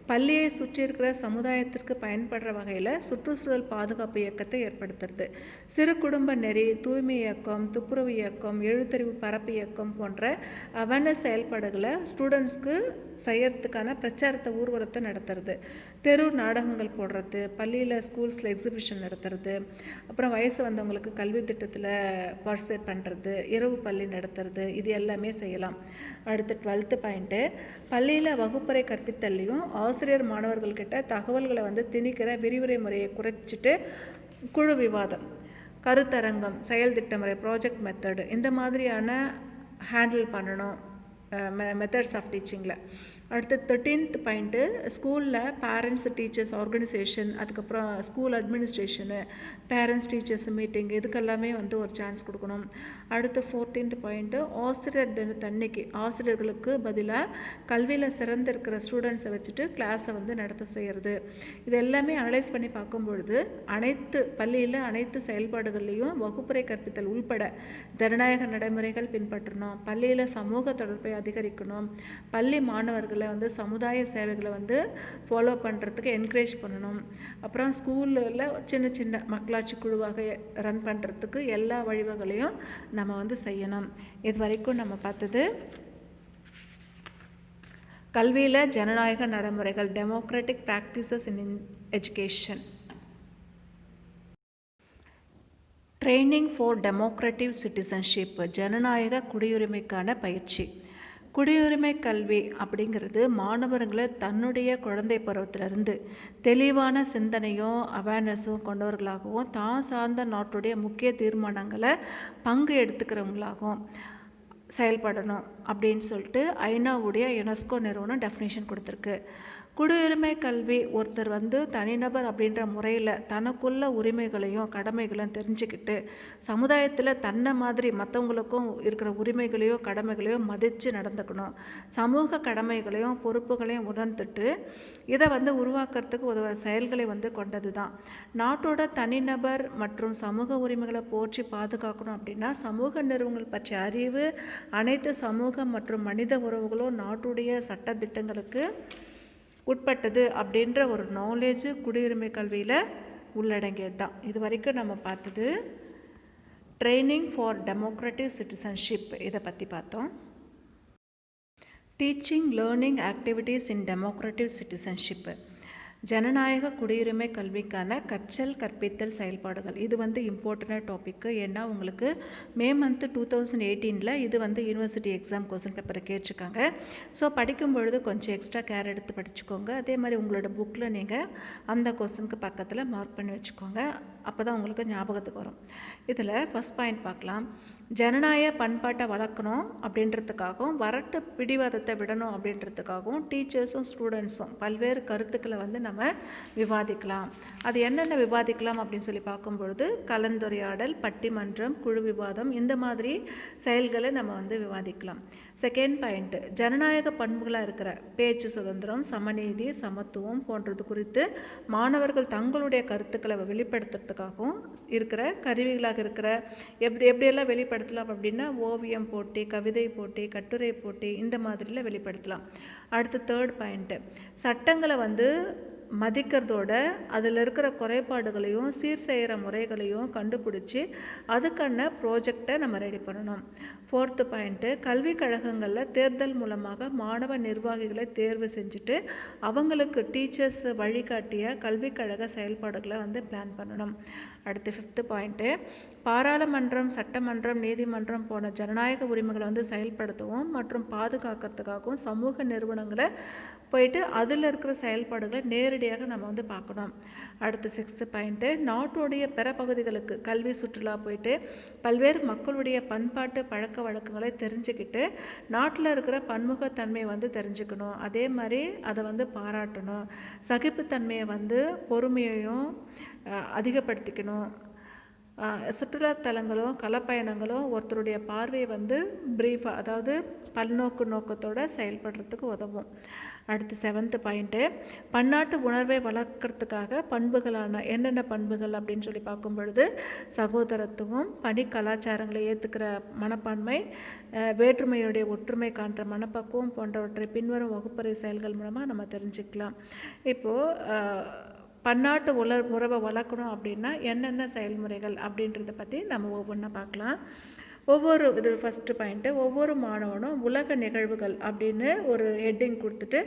Speaker 1: பள்ளியை சுற்றி இருக்கிற சமுதாயத்திற்கு பயன்படுற வகையில் சுற்றுச்சூழல் பாதுகாப்பு இயக்கத்தை ஏற்படுத்துறது. சிறு குடும்ப நெறி, தூய்மை இயக்கம், துப்புரவு இயக்கம், எழுத்தறிவு பரப்பு இயக்கம் போன்ற அவேர்னஸ் செயல்பாடுகளை ஸ்டூடெண்ட்ஸ்க்கு செய்யறதுக்கான பிரச்சாரத்தை ஊர்வலத்தை நடத்துறது. தெரு நாடகங்கள் போடுறது, பள்ளியில் ஸ்கூல்ஸில் எக்ஸிபிஷன் நடத்துறது, அப்புறம் வயசு வந்தவங்களுக்கு கல்வி திட்டத்தில் பார்ட்டிசிபேட் பண்ணுறது, இரவு பள்ளி நடத்துறது, இது எல்லாமே செய்யலாம். அடுத்து 12th பாயிண்ட்டு, பள்ளியில் வகுப்பறை கற்பித்தல்லையும் ஆசிரியர் மாணவர்கள்கிட்ட தகவல்களை வந்து திணிக்கிற விரிவுரை முறையை குறைச்சிட்டு குழு விவாதம், கருத்தரங்கம், செயல் திட்டமுறை, ப்ராஜெக்ட் மெத்தடு, இந்த மாதிரியான ஹேண்டில் பண்ணணும் மெத்தட்ஸ் ஆஃப் டீச்சிங்கில். அடுத்து 13th பாயிண்ட்டு, ஸ்கூலில் பேரண்ட்ஸ் டீச்சர்ஸ் ஆர்கனைசேஷன், அதுக்கப்புறம் school administration, parents teachers meeting, இதுக்கெல்லாமே வந்து ஒரு சான்ஸ் கொடுக்கணும். அடுத்து 14th பாயிண்ட்டு, ஆசிரியர் தினத்தன்னைக்கு ஆசிரியர்களுக்கு பதிலாக கல்வியில் சிறந்து இருக்கிற ஸ்டூடெண்ட்ஸை வச்சுட்டு கிளாஸை வந்து நடத்த செய்கிறது. இது எல்லாமே அனலைஸ் பண்ணி பார்க்கும்பொழுது அனைத்து பள்ளியில் அனைத்து செயல்பாடுகள்லேயும் வகுப்பறை கற்பித்தல் உள்பட ஜனநாயக நடைமுறைகள் பின்பற்றணும், பள்ளியில் சமூக தொடர்பை அதிகரிக்கணும், பள்ளி மாணவர்களை வந்து சமுதாய சேவைகளை வந்து ஃபாலோ பண்ணுறதுக்கு என்கரேஜ் பண்ணணும், அப்புறம் ஸ்கூலில் சின்ன சின்ன மக்களாட்சி குழுவாக ரன் பண்ணுறதுக்கு எல்லா வழிவகளையும் நம்ம வந்து செய்யணும். இது வரைக்கும் நம்ம பார்த்தது கல்வியில் ஜனநாயக நடைமுறைகள், democratic practices in education. Training for democratic citizenship, ஜனநாயக குடியுரிமைக்கான பயிற்சி. குடியுரிமை கல்வி அப்படிங்கிறது மாணவர்களை தன்னுடைய குழந்தை பருவத்திலிருந்து தெளிவான சிந்தனையும் அவேர்னஸும் கொண்டவர்களாகவும் தான் சார்ந்த நாட்டுடைய முக்கிய தீர்மானங்களை பங்கு எடுத்துக்கிறவங்களாகவும் செயல்படணும் அப்படின்னு சொல்லிட்டு ஐநாவுடைய யுனெஸ்கோ நிறுவனம் டெஃபினேஷன் கொடுத்துருக்கு. குடியுரிமை கல்வி ஒருத்தர் வந்து தனிநபர் அப்படின்ற முறையில் தனக்குள்ள உரிமைகளையும் கடமைகளையும் தெரிஞ்சுக்கிட்டு சமுதாயத்தில் தன்னை மாதிரி மற்றவங்களுக்கும் இருக்கிற உரிமைகளையும் கடமைகளையும் மதித்து நடந்துக்கணும், சமூக கடமைகளையும் பொறுப்புகளையும் உணர்ந்துட்டு இதை வந்து உருவாக்குறதுக்கு உதவ செயல்களை வந்து கொண்டது தான். நாட்டோட தனிநபர் மற்றும் சமூக உரிமைகளை போற்றி பாதுகாக்கணும் அப்படின்னா சமூக நிறுவனங்கள் பற்றிய அறிவு, அனைத்து சமூக மற்றும் மனித உறவுகளும் நாட்டுடைய சட்ட திட்டங்களுக்கு உட்பட்டது அப்படின்ற ஒரு நாலேஜ் குடியுரிமை கல்வியில் உள்ளடங்கியது தான். இது வரைக்கும் நம்ம பார்த்தது ட்ரைனிங் ஃபார் டெமோக்ராட்டிக் சிட்டிசன்ஷிப், இதை பற்றி பார்த்தோம். Teaching learning activities in democratic citizenship, ஜனநாயக குடியுரிமை கல்விக்கான கற்றல் கற்பித்தல் செயல்பாடுகள். இது வந்து இம்பார்ட்டண்டான டாப்பிக்கு. ஏன்னா உங்களுக்கு மே மந்த்து 2018 இது வந்து யூனிவர்சிட்டி எக்ஸாம் கொஸ்டின் பேப்பரை கேட்டிருக்காங்க. ஸோ படிக்கும் பொழுது கொஞ்சம் எக்ஸ்ட்ரா கேர் எடுத்து படிச்சுக்கோங்க. அதே மாதிரி உங்களோட புக்கில் நீங்கள் அந்த கொஸ்டினுக்கு பக்கத்தில் மார்க் பண்ணி வச்சுக்கோங்க, அப்போ தான் உங்களுக்கு ஞாபகத்துக்கு வரும். இதில் ஃபஸ்ட் பாயிண்ட் பார்க்கலாம். ஜனநாயக பண்பாட்டை வளர்க்கணும் அப்படின்றதுக்காகவும் வரட்டு பிடிவாதத்தை விடணும் அப்படின்றதுக்காகவும் டீச்சர்ஸும் ஸ்டூடெண்ட்ஸும் பல்வேறு கருத்துக்களை வந்து நம்ம விவாதிக்கலாம். அது என்னென்ன விவாதிக்கலாம் அப்படின்னு சொல்லி பார்க்கும்பொழுது கலந்துரையாடல், பட்டிமன்றம், குழு விவாதம், இந்த மாதிரி செயல்களை நம்ம வந்து விவாதிக்கலாம். செகண்ட் பாயிண்ட்டு, ஜனநாயக பண்புகளாக இருக்கிற பேச்சு சுதந்திரம், சமநீதி, சமத்துவம் போன்றது குறித்து மாணவர்கள் தங்களுடைய கருத்துக்களை வெளிப்படுத்துறதுக்காகவும் இருக்கிற கருவிகளாக இருக்கிற எப்படியெல்லாம் வெளிப்படுத்தலாம் அப்படின்னா ஓவியம் போட்டி, கவிதை போட்டி, கட்டுரை போட்டி, இந்த மாதிரிலாம் வெளிப்படுத்தலாம். அடுத்து தேர்ட் பாயிண்ட்டு, சட்டங்களை வந்து மதிக்கிறதோட அதில் இருக்கிற குறைபாடுகளையும் சீர் செய்கிற முறைகளையும் கண்டுபிடிச்சி அதுக்கான ப்ராஜெக்டை நம்ம ரெடி பண்ணணும். 4th பாயிண்ட்டு, கல்விக் கழகங்களில் தேர்தல் மூலமாக மாணவ நிர்வாகிகளை தேர்வு செஞ்சுட்டு அவங்களுக்கு டீச்சர்ஸ் வழிகாட்டிய கல்விக் கழக செயல்பாடுகளை பிளான் பண்ணணும். அடுத்து 5th பாயிண்ட்டு, பாராளுமன்றம், சட்டமன்றம், நீதிமன்றம் போன ஜனநாயக உரிமைகளை செயல்படுத்தவும் மற்றும் பாதுகாக்கிறதுக்காகவும் சமூக நிறுவனங்களை போயிட்டு அதில் இருக்கிற செயல்பாடுகளை நேரடியாக நம்ம பார்க்கணும். அடுத்து 6th பாயிண்ட்டு, நாட்டுடைய பிற பகுதிகளுக்கு கல்வி சுற்றுலா போயிட்டு பல்வேறு மக்களுடைய பண்பாட்டு பழக்க வழக்கங்களை தெரிஞ்சுக்கிட்டு நாட்டில் இருக்கிற பன்முகத்தன்மையை தெரிஞ்சுக்கணும். அதே மாதிரி அதை பாராட்டணும். சகிப்புத்தன்மையை பொறுமையையும் அதிகப்படுத்திக்கணும். சுற்றுலாத்தலங்களும் களப்பயணங்களும் ஒருத்தருடைய பார்வையை பிரீஃபாக, அதாவது பல்நோக்கு நோக்கத்தோடு செயல்படுறதுக்கு உதவும். அடுத்து 7th பாயிண்ட்டு, பன்னாட்டு உணர்வை வளர்க்குறதுக்காக பண்புகளான என்னென்ன பண்புகள் அப்படின்னு சொல்லி பார்க்கும் பொழுது சகோதரத்துவம், பணி கலாச்சாரங்களை ஏற்றுக்கிற மனப்பான்மை, வேற்றுமையுடைய ஒற்றுமை காண்ற மனப்பக்குவம் போன்றவற்றை பின்வரும் வகுப்பறை செயல்கள் மூலமாக நம்ம தெரிஞ்சுக்கலாம். இப்போது பன்னாட்டு உறவை வளர்க்கணும் அப்படின்னா என்னென்ன செயல்முறைகள் அப்படின்றத பற்றி நம்ம ஒவ்வொன்றா பார்க்கலாம். இது ஃபஸ்ட்டு பாயிண்ட்டு, ஒவ்வொரு மாணவனும் உலக நிகழ்வுகள் அப்படின்னு ஒரு ஹெட்டிங் கொடுத்துட்டு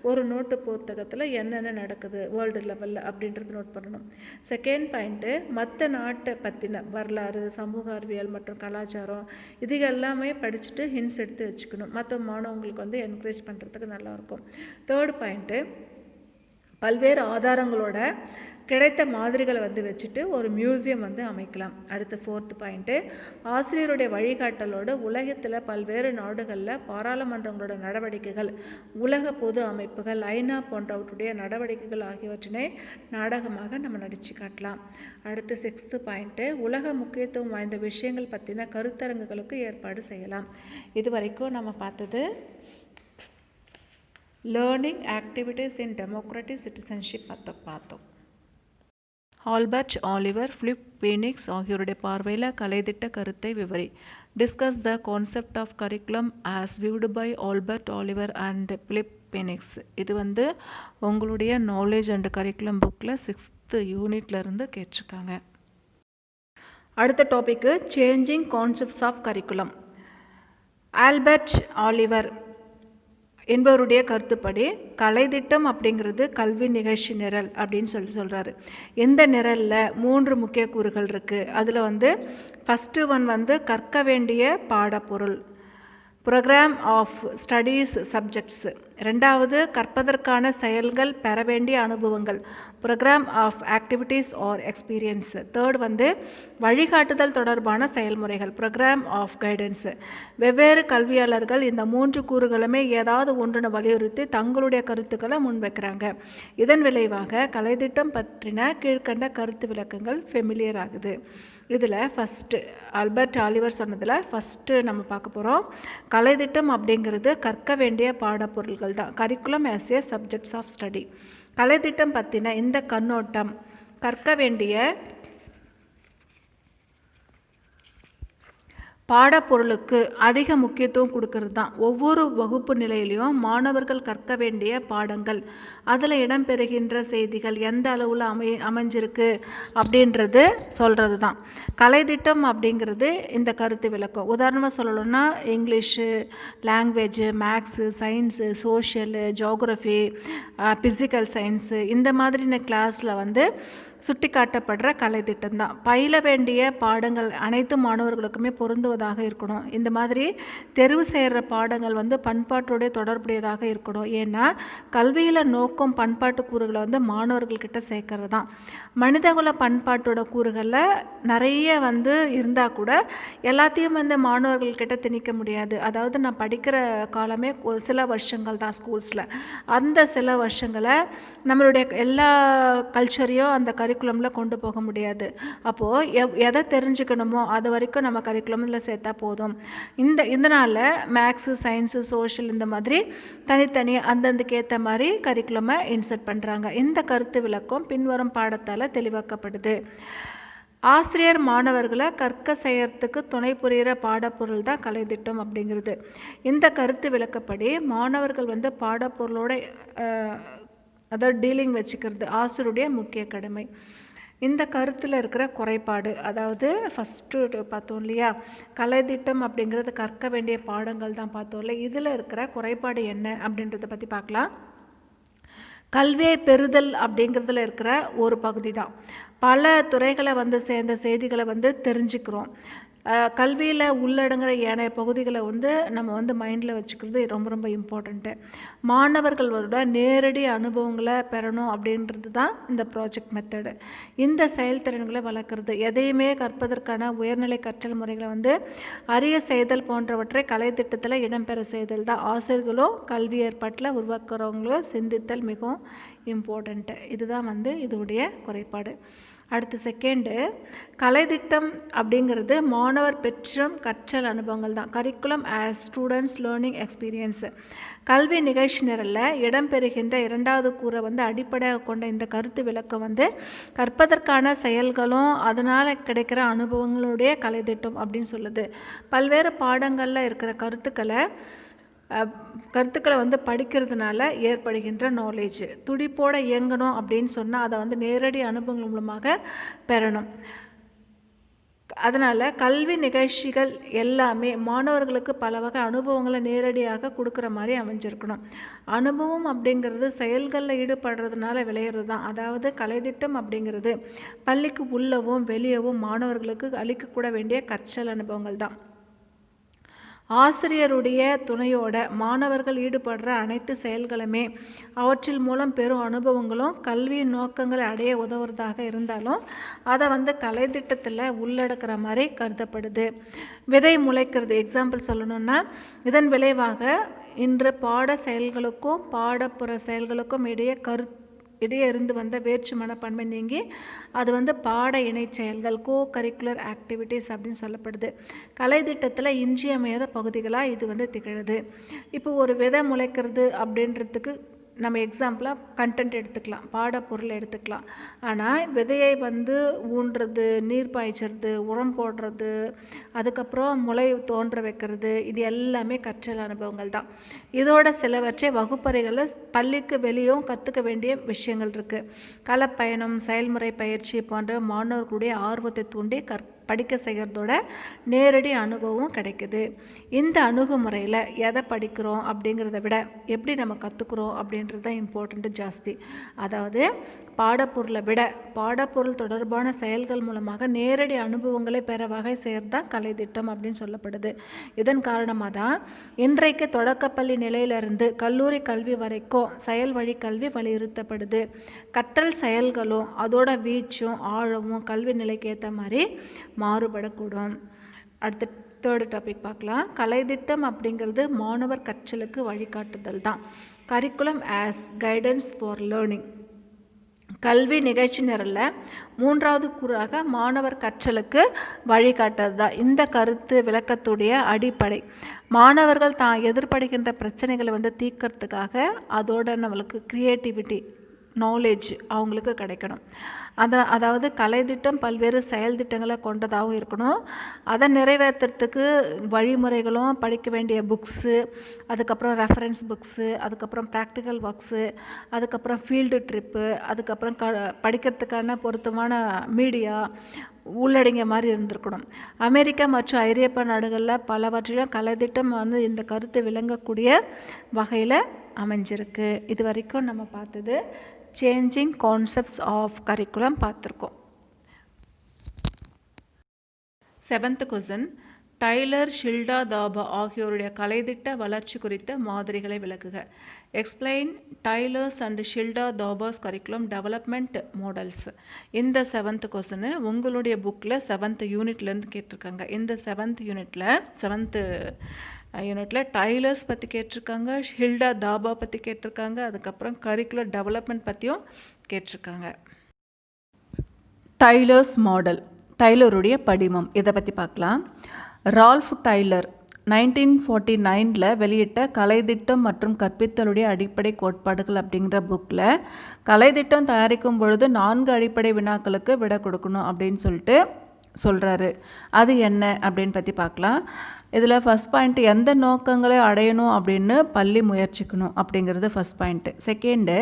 Speaker 1: ஒரு நோட்டு புத்தகத்தில் என்னென்ன நடக்குது வேர்ல்டு லெவலில் அப்படின்றது நோட் பண்ணணும். செகண்ட் பாயிண்ட்டு, மற்ற நாட்டை பற்றின வரலாறு, சமூக அறிவியல் மற்றும் கலாச்சாரம் இது எல்லாமே படிச்சுட்டு ஹிண்ட்ஸ் எடுத்து வச்சுக்கணும். மற்ற மாணவங்களுக்கு என்கரேஜ் பண்ணுறதுக்கு நல்லாயிருக்கும். தேர்ட் பாயிண்ட்டு, பல்வேறு ஆதாரங்களோட கிடைத்த மாதிரிகளை வச்சுட்டு ஒரு மியூசியம் அமைக்கலாம். அடுத்து 4th பாயிண்ட்டு, ஆசிரியருடைய வழிகாட்டலோடு உலகத்தில் பல்வேறு நாடுகளில் பாராளுமன்றங்களோட நடவடிக்கைகள், உலக பொது அமைப்புகள், ஐநா போன்றவற்றுடைய நடவடிக்கைகள் ஆகியவற்றினை நாடகமாக நம்ம நடித்து காட்டலாம். அடுத்து 6th பாயிண்ட்டு, உலக முக்கியத்துவம் வாய்ந்த விஷயங்கள் பற்றின கருத்தரங்குகளுக்கு ஏற்பாடு செய்யலாம். இது வரைக்கும் நம்ம பார்த்தது learning activities in democratic citizenship பார்த்தோம். ஆல்பர்ட் ஆலிவர், பிலிப் பீனிக்ஸ் ஆகியோருடைய பார்வையில் கலைத்திட்ட கருத்தை விவரி. Discuss the concept of curriculum as viewed by Albert Oliver and Philip Phenix. இது உங்களுடைய நாலேஜ் அண்ட் கரிக்குலம் புக்கில் 6th யூனிட்லேருந்து கேட்டிருக்காங்க. அடுத்த topic changing concepts of curriculum. Albert Oliver என்பவருடைய கருத்துப்படி கலைத்திட்டம் அப்படிங்கிறது கல்வி நிகழ்ச்சி நிரல் அப்படின்னு சொல்கிறாரு. இந்த நிரலில் 3 முக்கிய கூறுகள் இருக்குது. அதில் ஃபஸ்ட்டு ஒன் கற்க வேண்டிய பாடப்பொருள், ப்ரோக்ராம் ஆஃப் ஸ்டடீஸ் சப்ஜெக்ட்ஸ். ரெண்டாவது கற்பதற்கான செயல்கள், பெற வேண்டிய அனுபவங்கள், program of activities or experience. Third வழிகாட்டுதல் தொடர்பான செயல்முறைகள், ப்ரோக்ராம் ஆஃப் கைடன்ஸ். வெவ்வேறு கல்வியாளர்கள் இந்த 3 கூறுகளுமே ஏதாவது ஒன்றுன்னு வலியுறுத்தி தங்களுடைய கருத்துக்களை முன்வைக்கிறாங்க. இதன் விளைவாக கலைத்திட்டம் பற்றின கீழ்கண்ட கருத்து விளக்கங்கள் ஃபெமிலியர் ஆகுது. இதில் ஃபஸ்ட்டு ஆல்பர்ட் ஆலிவர் சொன்னதில் ஃபஸ்ட்டு நம்ம பார்க்க போகிறோம். கலைத்திட்டம் அப்படிங்கிறது கற்க வேண்டிய பாடப்பொருள்கள் தான். Curriculum as a subjects of study. கலைத்திட்டம் பற்றின இந்த கண்ணோட்டம் கற்க வேண்டிய பாடப்பொருளுக்கு அதிக முக்கியத்துவம் கொடுக்கறது தான். ஒவ்வொரு வகுப்பு நிலையிலையும் மாணவர்கள் கற்க வேண்டிய பாடங்கள், அதில் இடம்பெறுகின்ற செய்திகள் எந்த அளவில் அமைஞ்சிருக்கு அப்படின்றது சொல்கிறது தான். கலைத்திட்டம் அப்படிங்கிறது இந்த கருத்து விளக்கம். உதாரணமாக சொல்லணும்னா English, language, maths, science, social, geography, physical science இந்த மாதிரின கிளாஸில் சுட்டி காட்டப்படுற கலைத்திட்டம் தான். பயில வேண்டிய பாடங்கள் அனைத்து மாணவர்களுக்குமே பொருந்துவதாக இருக்கணும். இந்த மாதிரி தெரிவு செய்கிற பாடங்கள் பண்பாட்டோடைய தொடர்புடையதாக இருக்கணும். ஏன்னா கல்வியில் நோக்கம் பண்பாட்டு கூறுகளை மாணவர்கள்கிட்ட சேர்க்கறது தான். மனிதகுல பண்பாட்டோட கூறுகளில் நிறைய இருந்தால் கூட எல்லாத்தையும் மாணவர்கள்கிட்ட திணிக்க முடியாது. அதாவது நான் படிக்கிற காலமே சில வருஷங்கள் தான் ஸ்கூல்ஸில். அந்த சில வருஷங்களை நம்மளுடைய எல்லா கல்ச்சரையும் அந்த கரிக்குலமில் கொண்டு போக முடியாது. அப்போது எதை தெரிஞ்சுக்கணுமோ அது வரைக்கும் நம்ம கரிக்குலமில் சேர்த்தா போதும். இதனால் மேக்ஸு, சயின்ஸு, சோஷியல் இந்த மாதிரி தனித்தனி அந்தந்துக்கு ஏற்ற மாதிரி கரிக்குலமை இன்சர்ட் பண்ணுறாங்க. இந்த கருத்து விளக்கம் பின்வரும் பாடத்தால் தெளிவாக்கப்படுது. ஆசிரியர் மாணவர்களை கற்க செய்யறதுக்கு துணை புரிகிற பாடப்பொருள் தான் கலைத்திட்டம் அப்படிங்கிறது. இந்த கருத்து விளக்கப்படி மாணவர்கள் பாடப்பொருளோட அதாவது டீலிங் வச்சுக்கிறது ஆசிரியருடைய முக்கிய கடமை. இந்த கருத்தில் இருக்கிற குறைபாடு, அதாவது ஃபஸ்ட்டு பார்த்தோம் இல்லையா, கலைத்திட்டம் அப்படிங்கிறது கற்க வேண்டிய பாடங்கள் தான் பார்த்தோம் இல்லை, இதில் இருக்கிற குறைபாடு என்ன அப்படின்றத பற்றி பார்க்கலாம். கல்வியை பெறுதல் அப்படிங்கிறதுல இருக்கிற ஒரு பகுதி தான். பல துறைகளை சேர்ந்த செய்திகளை தெரிஞ்சுக்கிறோம். கல்வியில் உள்ளடங்குற ஏனைய பகுதிகளை நம்ம மைண்டில் வச்சுக்கிறது ரொம்ப ரொம்ப இம்பார்ட்டண்ட்டு. மாணவர்களோட நேரடி அனுபவங்களை பெறணும் அப்படின்றது தான் இந்த ப்ராஜெக்ட் மெத்தடு. இந்த செயல்திறன்களை வளர்க்குறது, எதையுமே கற்பதற்கான உயர்நிலை கற்றல் முறைகளை அறிய செய்தல் போன்றவற்றை கலைத்திட்டத்தில் இடம்பெற செய்தல் தான். ஆசிரியர்களும் கல்வி ஏற்பாட்டில் உருவாக்குறவங்களும் சிந்தித்தல் மிகவும் இம்பார்ட்டண்ட்டு. இதுதான் இதோடைய குறைபாடு. அடுத்து செகண்டு, கலைத்திட்டம் அப்படிங்கிறது மாணவர் பெற்றும் கற்றல் அனுபவங்கள் தான். Curriculum as students learning experience. கல்வி நிகழ்ச்சி நிரலில் இடம்பெறுகின்ற இரண்டாவது கூரை அடிப்படையாக கொண்ட இந்த கருத்து விளக்கம் கற்பதற்கான செயல்களும் அதனால் கிடைக்கிற அனுபவங்களுடைய கலைத்திட்டம் அப்படின்னு சொல்லுது. பல்வேறு பாடங்களில் இருக்கிற கருத்துக்களை படிக்கிறதுனால ஏற்படுகின்ற நாலேஜ் துடிப்போட இயங்கணும் அப்படின்னு சொன்னால் அதை நேரடி அனுபவங்கள் மூலமாக பெறணும். அதனால் கல்வி நிகழ்ச்சிகள் எல்லாமே மாணவர்களுக்கு பல வகை அனுபவங்களை நேரடியாக கொடுக்குற மாதிரி அமைஞ்சிருக்கணும். அனுபவம் அப்படிங்கிறது செயல்களில் ஈடுபடுறதுனால விளையிறது தான். அதாவது கலைத்திட்டம் அப்படிங்கிறது பள்ளிக்கு உள்ளவும் வெளியவும் மாணவர்களுக்கு அளிக்கக்கூட வேண்டிய கற்றல் அனுபவங்கள் தான். ஆசிரியருடைய துணையோட மாணவர்கள் ஈடுபடுற அனைத்து செயல்களுமே அவற்றில் மூலம் பெறும் அனுபவங்களும் கல்வியின் நோக்கங்களை அடைய உதவுறதாக இருந்தாலும் அதை கலைத்திட்டத்தில் உள்ளடக்கிற மாதிரி கருதப்படுது. விதை முளைக்கிறது எக்ஸாம்பிள் சொல்லணும்னா, இதன் விளைவாக இன்று பாட செயல்களுக்கும் பாடப்புற செயல்களுக்கும் இடையே இருந்து வந்த வேற்று மனப்பான்மை நீங்கி அது பாட இணை செயல்கள் கரிக்குலர் ஆக்டிவிட்டீஸ் அப்படின்னு சொல்லப்படுது. கலைத்திட்டத்தில் இன்றியமையாத பகுதிகளாக இது திகழுது. இப்போ ஒரு விதை முளைக்கிறது அப்படின்றதுக்கு நம்ம எக்ஸாம்பிளாக கண்டென்ட் எடுத்துக்கலாம், பாடப்பொருள் எடுத்துக்கலாம். ஆனால் விதையை ஊன்றது, நீர் பாய்ச்சறது, உரம் போடுறது, அதுக்கப்புறம் முளை தோன்ற வைக்கிறது, இது எல்லாமே கற்றல் அனுபவங்கள் தான். இதோட சிலவற்றை வகுப்பறைகளில் பள்ளிக்கு வெளியும் கற்றுக்க வேண்டிய விஷயங்கள் இருக்குது. களப்பயணம், செயல்முறை பயிற்சி போன்ற மாணவர்களுடைய ஆர்வத்தை தூண்டி படிக்க செய்கிறதோட நேரடி அனுபவம் கிடைக்குது. இந்த அணுகுமுறையில் எதை படிக்கிறோம் அப்படிங்கிறத விட எப்படி நம்ம கற்றுக்குறோம் அப்படின்றது தான் இம்பார்ட்டண்ட்டு ஜாஸ்தி. அதாவது பாடப்பொருளை விட பாடப்பொருள் தொடர்பான செயல்கள் மூலமாக நேரடி அனுபவங்களை பெற வகை செய்கிறது தான் கலைத்திட்டம் அப்படின்னு சொல்லப்படுது. இதன் காரணமாக தான் இன்றைக்கு தொடக்கப்பள்ளி நிலையிலிருந்து கல்லூரி கல்வி வரைக்கும் செயல் வழி கல்வி வலியுறுத்தப்படுது. கற்றல் செயல்களும் அதோட வீச்சும் ஆழமும் கல்வி நிலைக்கு ஏற்ற மாதிரி மாறுபடக்கூடும். அடுத்து தேர்டு டாபிக் பார்க்கலாம். கலைத்திட்டம் அப்படிங்கிறது மாணவர் கற்றலுக்கு வழிகாட்டுதல் தான். Curriculum as guidance for learning. கல்வி நிகழ்ச்சி நிரலில் மூன்றாவது கூறாக மாணவர் கற்றலுக்கு வழிகாட்டுறது தான். இந்த கருத்து விளக்கத்துடைய அடிப்படை மாணவர்கள் தான் எதிர்படுகின்ற பிரச்சனைகளை தீர்க்கறதுக்காக அதோட நம்மளுக்கு க்ரியேட்டிவிட்டி நாலேஜ் அவங்களுக்கு கிடைக்கணும். அதாவது கலைத்திட்டம் பல்வேறு செயல் திட்டங்களை கொண்டதாகவும் இருக்கணும். அதை நிறைவேற்றுறதுக்கு வழிமுறைகளும், படிக்க வேண்டிய புக்ஸு, அதுக்கப்புறம் ரெஃபரன்ஸ் புக்ஸு, அதுக்கப்புறம் ப்ராக்டிக்கல் ஒர்க்ஸு, அதுக்கப்புறம் ஃபீல்டு ட்ரிப்பு, அதுக்கப்புறம் படிக்கிறதுக்கான பொருத்தமான மீடியா உள்ளடங்கிய மாதிரி இருந்திருக்கணும். அமெரிக்கா மற்றும் ஐரோப்பிய நாடுகளில் பலவற்றிலும் கலைத்திட்டம் இந்த கருத்து விளங்கக்கூடிய வகையில் அமைஞ்சிருக்கு. இது வரைக்கும் நம்ம பார்த்தது சேஞ்சிங் கான்செப்ட்ஸ் ஆஃப் கரிக்குலம் பார்த்துருக்கோம். 7th question, Tyler, Hilda Taba ஆகியோருடைய கலைத்திட்ட வளர்ச்சி குறித்த மாதிரிகளை விளக்குக. Explain Tyler's and Hilda Taba's curriculum development models. இந்த 7th கொஸ்டின் உங்களுடைய புக்கில் 7th யூனிட்லேருந்து கேட்டிருக்காங்க. இந்த 7th யூனிட்டில் டைலர்ஸ் பற்றி கேட்டிருக்காங்க, ஷில்டா தாபா பற்றி கேட்டிருக்காங்க, அதுக்கப்புறம் கரிக்குலர் டெவலப்மெண்ட் பற்றியும் கேட்டிருக்காங்க.
Speaker 2: டைலர்ஸ் மாடல், டைலருடைய படிமம், இதை பற்றி பார்க்கலாம். ரால்ஃப் டைலர் 1949 வெளியிட்ட கலைத்திட்டம் மற்றும் கற்பித்தலுடைய அடிப்படை கோட்பாடுகள் அப்படிங்கிற புக்கில் கலைத்திட்டம் தயாரிக்கும் பொழுது 4 அடிப்படை வினாக்களுக்கு விடை கொடுக்கணும் அப்படின்னு சொல்லிட்டு சொல்கிறாரு. அது என்ன அப்படின்னு பற்றி பார்க்கலாம். இதில் ஃபஸ்ட் பாயிண்ட், எந்த நோக்கங்களை அடையணும் அப்படின்னு பள்ளி முயற்சிக்கணும் அப்படிங்கிறது ஃபஸ்ட் பாயிண்ட்டு. செகண்டு,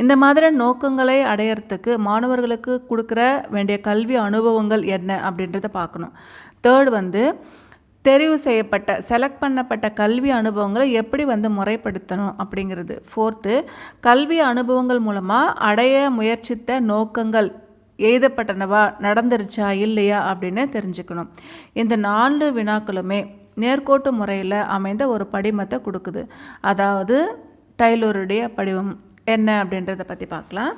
Speaker 2: இந்த மாதிரி நோக்கங்களை அடையிறதுக்கு மாணவர்களுக்கு கொடுக்குற வேண்டிய கல்வி அனுபவங்கள் என்ன அப்படின்றத பார்க்கணும். தேர்டு தெரிவு செய்யப்பட்ட செலக்ட் பண்ணப்பட்ட கல்வி அனுபவங்களை எப்படி முறைப்படுத்தணும் அப்படிங்கிறது. ஃபோர்த்து, கல்வி அனுபவங்கள் மூலமாக அடைய முயற்சித்த நோக்கங்கள் எழுதப்பட்டனவா, நடந்துருச்சா இல்லையா அப்படின்னு தெரிஞ்சுக்கணும். இந்த 4 வினாக்களுமே நேர்கோட்டு முறையில் அமைந்த ஒரு படிமத்தை கொடுக்குது. அதாவது டைலருடைய படிவம் என்ன அப்படின்றத பற்றி பார்க்கலாம்.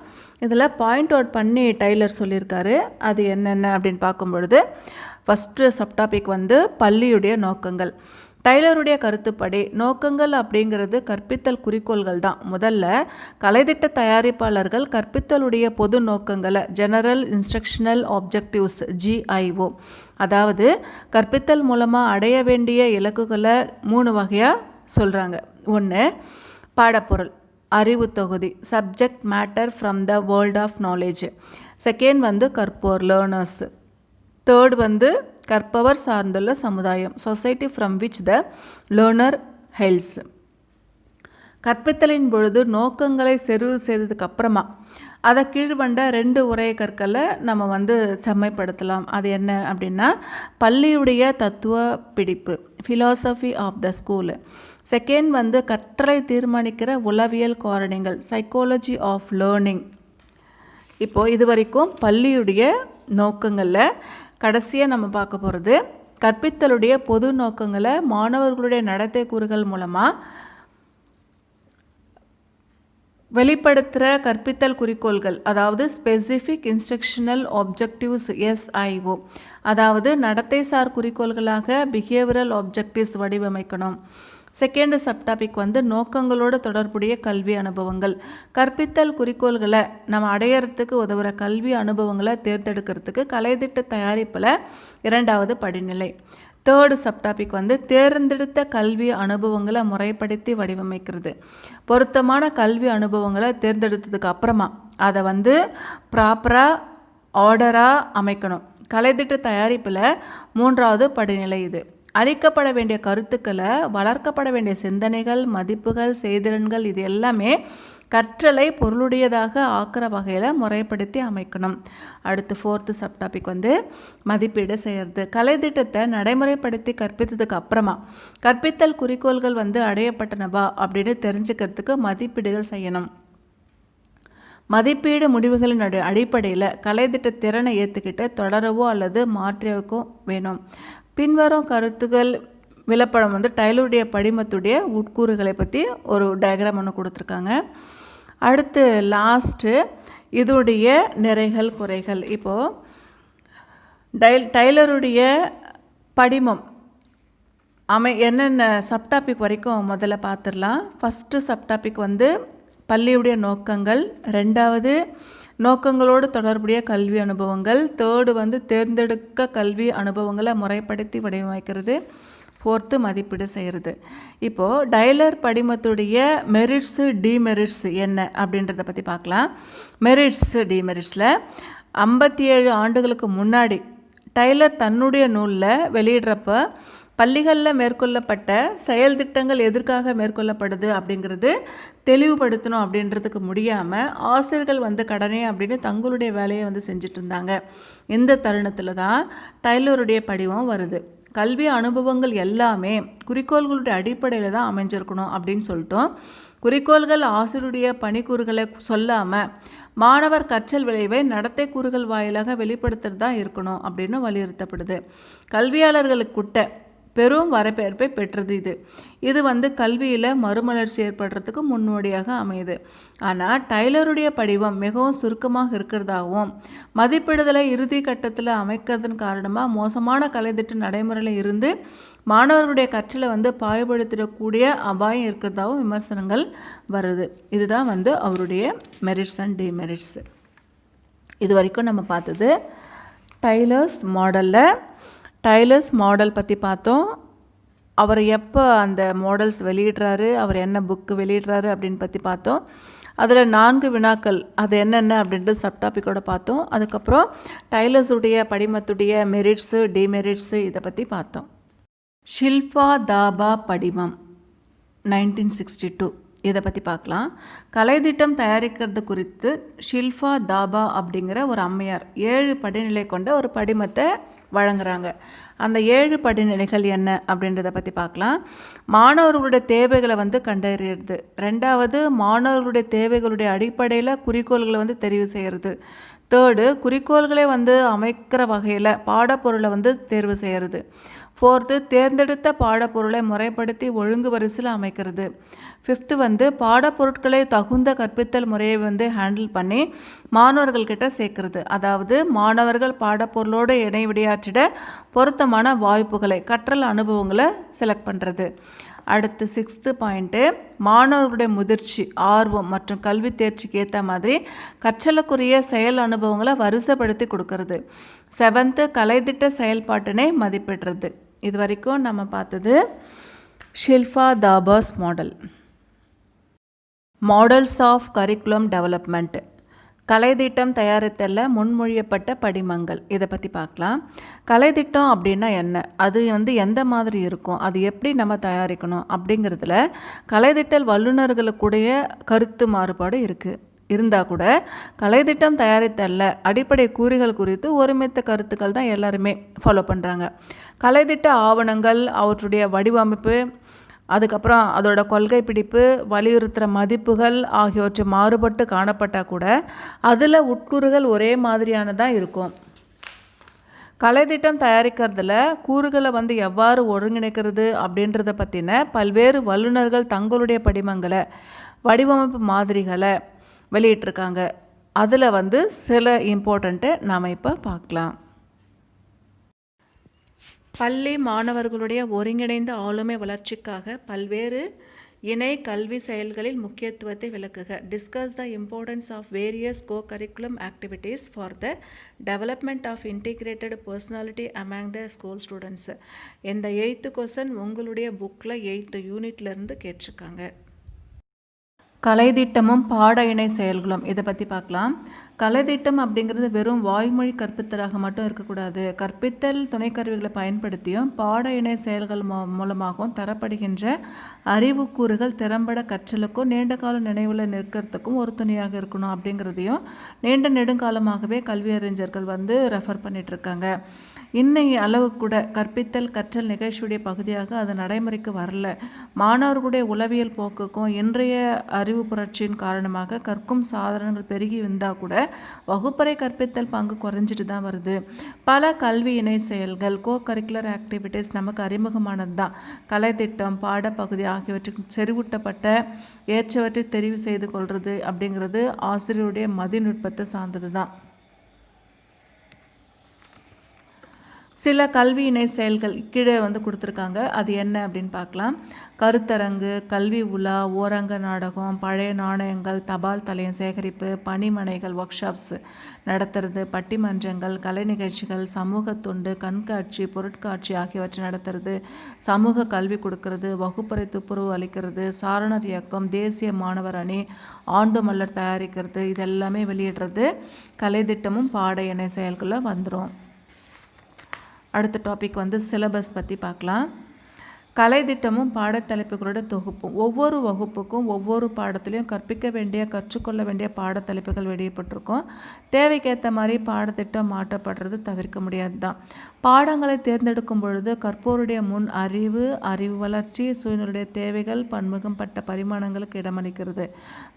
Speaker 2: இதில் பாயிண்ட் அவுட் பண்ணி டைலர் சொல்லியிருக்காரு. அது என்னென்ன அப்படின்னு பார்க்கும் பொழுது ஃபஸ்ட்டு சப்டாபிக் பள்ளியுடைய நோக்கங்கள். டைலருடைய கருத்துப்படி நோக்கங்கள் அப்படிங்கிறது கற்பித்தல் குறிக்கோள்கள் தான். முதல்ல கலைத்திட்ட தயாரிப்பாளர்கள் கற்பித்தலுடைய பொது நோக்கங்களை ஜெனரல் இன்ஸ்ட்ரக்ஷனல் ஆப்ஜெக்டிவ்ஸ் GIO, அதாவது கற்பித்தல் மூலமாக அடைய வேண்டிய இலக்குகளை 3 வகையாக சொல்கிறாங்க. 1, பாடப்பொருள் அறிவு தொகுதி subject matter from the world of knowledge. Second கற்போர் லேர்னர்ஸ். தேர்டு கற்பவர் சார்ந்துள்ள சமுதாயம் society from which the learner hails. கற்பித்தலின் பொழுது நோக்கங்களை செறிவு செய்ததுக்கு அப்புறமா அதை கீழ்வண்ட 2 உரை கற்களை நம்ம செம்மைப்படுத்தலாம். அது என்ன அப்படின்னா, பள்ளியுடைய தத்துவ பிடிப்பு philosophy of the school. Second கற்றலை தீர்மானிக்கிற உளவியல் காரணிகள் சைக்காலஜி ஆஃப் லேர்னிங். இப்போது இது வரைக்கும் பள்ளியுடைய நோக்கங்களில் கடைசியாக நம்ம பார்க்க போகிறது கற்பித்தலுடைய பொது நோக்கங்களை மாணவர்களுடைய நடத்தை கூறுகள் மூலமாக வெளிப்படுத்துகிற கற்பித்தல் குறிக்கோள்கள், அதாவது ஸ்பெசிஃபிக் இன்ஸ்ட்ரக்ஷனல் ஆப்ஜெக்டிவ்ஸ் SIO, அதாவது நடத்தைசார் குறிக்கோள்களாக பிஹேவியரல் ஆப்ஜெக்டிவ்ஸ் வடிவமைக்கணும். செகண்ட் சப்டாபிக் நோக்கங்களோடு தொடர்புடைய கல்வி அனுபவங்கள். கற்பித்தல் குறிக்கோள்களை நம்ம அடையிறதுக்கு உதவுற கல்வி அனுபவங்களை தேர்ந்தெடுக்கிறதுக்கு கலைத்திட்ட தயாரிப்பில் 2வது படிநிலை. தேர்டு சப்டாபிக் தேர்ந்தெடுத்த கல்வி அனுபவங்களை முறைப்படுத்தி வடிவமைக்கிறது. பொருத்தமான கல்வி அனுபவங்களை தேர்ந்தெடுத்ததுக்கு அப்புறமா அதை ப்ராப்பராக ஆர்டராக அமைக்கணும். கலைத்திட்ட தயாரிப்பில் 3வது படிநிலை இது. அளிக்கப்பட வேண்டிய கருத்துக்களை, வளர்க்கப்பட வேண்டிய சிந்தனைகள், மதிப்புகள், செய்திறன்கள் இது எல்லாமே கற்றலை பொருளுடையதாக ஆக்கிற வகையில் முறைப்படுத்தி அமைக்கணும். அடுத்து 4th சப்டாபிக் மதிப்பீடு செய்கிறது. கலைத்திட்டத்தை நடைமுறைப்படுத்தி கற்பித்ததுக்கு அப்புறமா கற்பித்தல் குறிக்கோள்கள் அடையப்பட்டனவா அப்படின்னு தெரிஞ்சுக்கிறதுக்கு மதிப்பீடுகள் செய்யணும். மதிப்பீடு முடிவுகளின் அடிப்படையில் கலைத்திட்ட திறனை ஏற்றுக்கிட்டு தொடரவோ அல்லது மாற்றியவோ வேணும். பின்வரும் கருத்துக்கள் விளப்படம் டைலருடைய படிமத்துடைய உட்கூறுகளை பற்றி ஒரு டயக்ராம் ஒன்று கொடுத்துருக்காங்க. அடுத்து லாஸ்ட்டு இதோடைய நிறைகள் குறைகள். இப்போது டைலருடைய படிமம் என்னென்ன சப்டாபிக் வரைக்கும் முதல்ல பார்த்துடலாம். ஃபஸ்ட்டு சப்டாபிக் பள்ளியுடைய நோக்கங்கள். 2வது நோக்கங்களோடு தொடர்புடைய கல்வி அனுபவங்கள். தேர்டு தேர்ந்தெடுக்க கல்வி அனுபவங்களை முறைப்படுத்தி வடிவமைக்கிறது. 4th மதிப்பீடு செய்கிறது. இப்போது டைலர் படிமத்துடைய மெரிட்ஸு டிமெரிட்ஸ் என்ன அப்படின்றத பற்றி பார்க்கலாம். மெரிட்ஸு டிமெரிட்ஸில் 57 ஆண்டுகளுக்கு முன்னாடி டைலர் தன்னுடைய நூலில் வெளியிடுறப்ப பள்ளிகளில் மேற்கொள்ளப்பட்ட செயல் திட்டங்கள் எதற்காக மேற்கொள்ளப்படுது அப்படிங்கிறது தெளிவுபடுத்தணும் அப்படின்றதுக்கு முடியாமல் ஆசிரியர்கள் கடனே அப்படின்னு தங்களுடைய வேலையை செஞ்சுட்டு இருந்தாங்க. இந்த தருணத்தில் தான் டைலருடைய படிவம் வருது. கல்வி அனுபவங்கள் எல்லாமே குறிக்கோள்களுடைய அடிப்படையில் தான் அமைஞ்சிருக்கணும் அப்படின்னு சொல்லிட்டோம். குறிக்கோள்கள் ஆசிரியருடைய பணிக்கூறுகளை சொல்லாமல் மாணவர் கற்றல் விளைவை நடத்தை கூறுகள் வாயிலாக வெளிப்படுத்துறது தான் இருக்கணும் அப்படின்னு வலியுறுத்தப்படுது. கல்வியாளர்களுக்குட்ட பெரும் வரவேற்பை பெற்றது. இது கல்வியில் மறுமலர்ச்சி ஏற்படுறதுக்கு முன்னோடியாக அமையுது. ஆனால் டைலருடைய படிவம் மிகவும் சுருக்கமாக இருக்கிறதாகவும் மதிப்பிடுதலை இறுதி கட்டத்தில் அமைக்கிறதன் காரணமாக மோசமான கலைத்திட்ட நடைமுறையில் இருந்து மாணவர்களுடைய கற்றலை பாயப்படுத்திடக்கூடிய அபாயம் இருக்கிறதாகவும் விமர்சனங்கள் வருது. இதுதான் அவருடைய மெரிட்ஸ் அண்ட் டிமெரிட்ஸ். இது வரைக்கும் நம்ம பார்த்தது டைலர்ஸ் மாடல் பற்றி பார்த்தோம். அவர் எப்போ அந்த மாடல்ஸ் வெளியிடுறாரு, அவர் என்ன புக்கு வெளியிடுறாரு அப்படின்னு பற்றி பார்த்தோம். அதில் 4 வினாக்கள் அது என்னென்ன அப்படின்ட்டு சப்டாபிக்கோட பார்த்தோம். அதுக்கப்புறம் டைலர்ஸுடைய படிமத்துடைய மெரிட்ஸு டிமெரிட்ஸு இதை பற்றி பார்த்தோம். ஷில்பா தாபா படிமம் 1962 இதை பற்றி பார்க்கலாம். கலைத்திட்டம் தயாரிக்கிறது குறித்து ஷில்பா தாபா அப்படிங்கிற ஒரு அம்மையார் 7 படிநிலை கொண்ட ஒரு படிமத்தை வழங்குறாங்க. அந்த 7 படிநிலைகள் என்ன அப்படின்றத பற்றி பார்க்கலாம். மாணவர்களுடைய தேவைகளை கண்டறியறது. 2வது மாணவர்களுடைய தேவைகளுடைய அடிப்படையில் குறிக்கோள்களை தெரிவு செய்கிறது. 3 குறிக்கோள்களை அமைக்கிற வகையில் பாடப்பொருளை தேர்வு செய்கிறது. 4th தேர்ந்தெடுத்த பாடப்பொருளை முறைப்படுத்தி ஒழுங்கு வரிசையில் அமைக்கிறது. 5th பாடப்பொருட்களை தகுந்த கற்பித்தல் முறையை ஹேண்டில் பண்ணி மாணவர்கள்கிட்ட சேர்க்கறது. அதாவது மாணவர்கள் பாடப்பொருளோடு இணை விளையாட்டிட பொருத்தமான வாய்ப்புகளை கற்றல் அனுபவங்களை செலக்ட் பண்ணுறது. அடுத்து 6th பாயிண்ட்டு மாணவர்களுடைய முதிர்ச்சி ஆர்வம் மற்றும் கல்வி தேர்ச்சிக்கு ஏற்ற மாதிரி கற்றலுக்குரிய செயல் அனுபவங்களை வரிசைப்படுத்தி கொடுக்கறது. 7th கலைத்திட்ட செயல்பாட்டினை மதிப்பிடுறது. இது வரைக்கும் நம்ம பார்த்தது ஷில்பா Taba's models of curriculum development. கலைத்திட்டம் தயாரித்தல்ல முன்மொழியப்பட்ட படிமங்கள் இதை பற்றி பார்க்கலாம். கலைத்திட்டம் அப்படின்னா என்ன, அது எந்த மாதிரி இருக்கும், அது எப்படி நம்ம தயாரிக்கணும் அப்படிங்கிறதுல கலைத்திட்டல் வல்லுநர்களுக்குடைய கருத்து மாறுபாடு இருந்தால் கூட கலைத்திட்டம் தயாரித்தல்ல அடிப்படை கூறுகள் குறித்து ஒருமித்த கருத்துக்கள் தான் எல்லாருமே ஃபாலோ பண்ணுறாங்க. கலைத்திட்ட ஆவணங்கள் அவற்றுடைய வடிவமைப்பு அதுக்கப்புறம் அதோட கொள்கை பிடிப்பு வலியுறுத்துகிற மதிப்புகள் ஆகியவற்றை மாறுபட்டு காணப்பட்டால் கூட அதில் உட்கூறுகள் ஒரே மாதிரியானதாக இருக்கும். கலைத்திட்டம் தயாரிக்கிறதுல கூறுகளை எவ்வாறு ஒருங்கிணைக்கிறது அப்படின்றத பற்றின பல்வேறு வல்லுநர்கள் தங்களுடைய படிமங்களை வடிவமைப்பு மாதிரிகளை வெளியிட்டிருக்காங்க. அதில் சில இம்பார்ட்டண்ட்டை நாம் இப்போ பார்க்கலாம். பள்ளி மாணவர்களுடைய ஒருங்கிணைந்த ஆளுமை வளர்ச்சிக்காக பல்வேறு இணை கல்வி செயல்களில் முக்கியத்துவத்தை விளக்குக. Discuss the importance of various co curriculum activities for the development of integrated personality among the school students. இந்த 8th கொஸ்டின் உங்களுடைய புக்கில் 8th யூனிட்லேருந்து கேட்டிருக்காங்க. கலைத்திட்டமும் பாட இணை செயல்களும் இதை பற்றி பார்க்கலாம். கலைத்திட்டம் அப்படிங்கிறது வெறும் வாய்மொழி கற்பித்தலாக மட்டும் இருக்கக்கூடாது. கற்பித்தல் துணைக்கருவிகளை பயன்படுத்தியும் பாட இணை செயல்கள் மூலமாகவும் தரப்படுகின்ற அறிவுக்கூறுகள் திறம்பட கற்றலுக்கும் நீண்ட கால நினைவில் நிற்கிறதுக்கும் ஒரு துணையாக இருக்கணும் அப்படிங்கிறதையும் நீண்ட நெடுங்காலமாகவே கல்வி அறிஞர்கள் ரெஃபர் பண்ணிகிட்ருக்காங்க. இன்னைய அளவு கூட கற்பித்தல் கற்றல் நிகழ்ச்சியுடைய பகுதியாக அது நடைமுறைக்கு வரல. மாணவர்களுடைய உளவியல் போக்குக்கும் இன்றைய அறிவு புரட்சியின் காரணமாக கற்கும் சாதனங்கள் பெருகி இருந்தால் கூட வகுப்பறை கற்பித்தல் பங்கு குறைஞ்சிட்டு தான் வருது. பல கல்வி இணை செயல்கள் கோ-கரிக்குலர் ஆக்டிவிட்டீஸ் நமக்கு அறிமுகமானது தான். கலைத்திட்டம் பாடப்பகுதி ஆகியவற்றுக்கு செறிவூட்டப்பட்ட ஏற்றவற்றை தெரிவு செய்து கொள்வது அப்படிங்கிறது ஆசிரியருடைய மதிநுட்பத்தை சார்ந்தது தான். சில கல்வி இணை செயல்கள் கீழே கொடுத்துருக்காங்க. அது என்ன அப்படின்னு பார்க்கலாம். கருத்தரங்கு, கல்வி உலா, ஓரங்க நாடகம், பழைய நாணயங்கள், தபால் தலையம் சேகரிப்பு, பணிமனைகள், ஒர்க் ஷாப்ஸ் நடத்துறது, பட்டிமன்றங்கள், கலை நிகழ்ச்சிகள், சமூக தொண்டு, கண்காட்சி, பொருட்காட்சி ஆகியவற்றை நடத்துறது, சமூக கல்வி கொடுக்கறது, வகுப்பறை துப்புரவு அளிக்கிறது, சாரணர் இயக்கம், தேசிய மாணவர் அணி, ஆண்டு மலர் தயாரிக்கிறது, இதெல்லாமே வெளியிடுறது கலைத்திட்டமும் பாட இணை செயல்களை வந்துடும். அடுத்த டாபிக் சிலபஸ் பற்றி பார்க்கலாம். கலைத்திட்டமும் பாடத்தலைப்புகளோட தொகுப்பும். ஒவ்வொரு வகுப்புக்கும் ஒவ்வொரு பாடத்திலையும் கற்பிக்க வேண்டிய கற்றுக்கொள்ள வேண்டிய பாடத்தலைப்புகள் வெளியிடப்பட்டிருக்கும். தேவைக்கேற்ற மாதிரி பாடத்திட்டம் மாற்றப்படுறது தவிர்க்க முடியாது தான். பாடங்களை தேர்ந்தெடுக்கும் பொழுது கற்போருடைய முன் அறிவு வளர்ச்சி, சூழ்நிலையுடைய தேவைகள், பன்முகப்பட்ட பரிமாணங்களுக்கு இடமளிக்கிறது.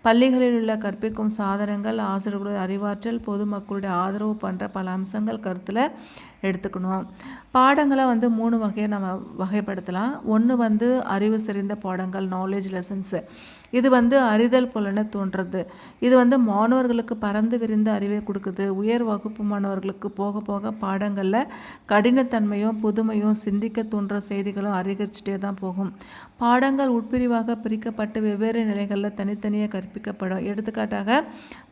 Speaker 2: பள்ளிகளில் உள்ள கற்பிக்கும் சாதனங்கள், ஆசிரியர்களுடைய அறிவாற்றல், பொதுமக்களுடைய ஆதரவு போன்ற பல அம்சங்கள் கருத்தில் எடுத்துக்கணும். பாடங்களை 3 வகையை நம்ம வகைப்படுத்தலாம். ஒன்று அறிவு செறிந்த பாடங்கள், நாலேஜ் லெசன்ஸு. இது அறிதல் புலனை தோன்றது. இது மாணவர்களுக்கு பறந்து விரிந்த அறிவை கொடுக்குது. உயர் வகுப்பு மாணவர்களுக்கு போக போக பாடங்களில் கடினத்தன்மையும் புதுமையும் சிந்திக்க தோன்ற செய்திகளும் அதிகரிச்சுட்டே தான் போகும். பாடங்கள் உட்பிரிவாக பிரிக்கப்பட்டு வெவ்வேறு நிலைகளில் தனித்தனியாக கற்பிக்கப்படும். எடுத்துக்காட்டாக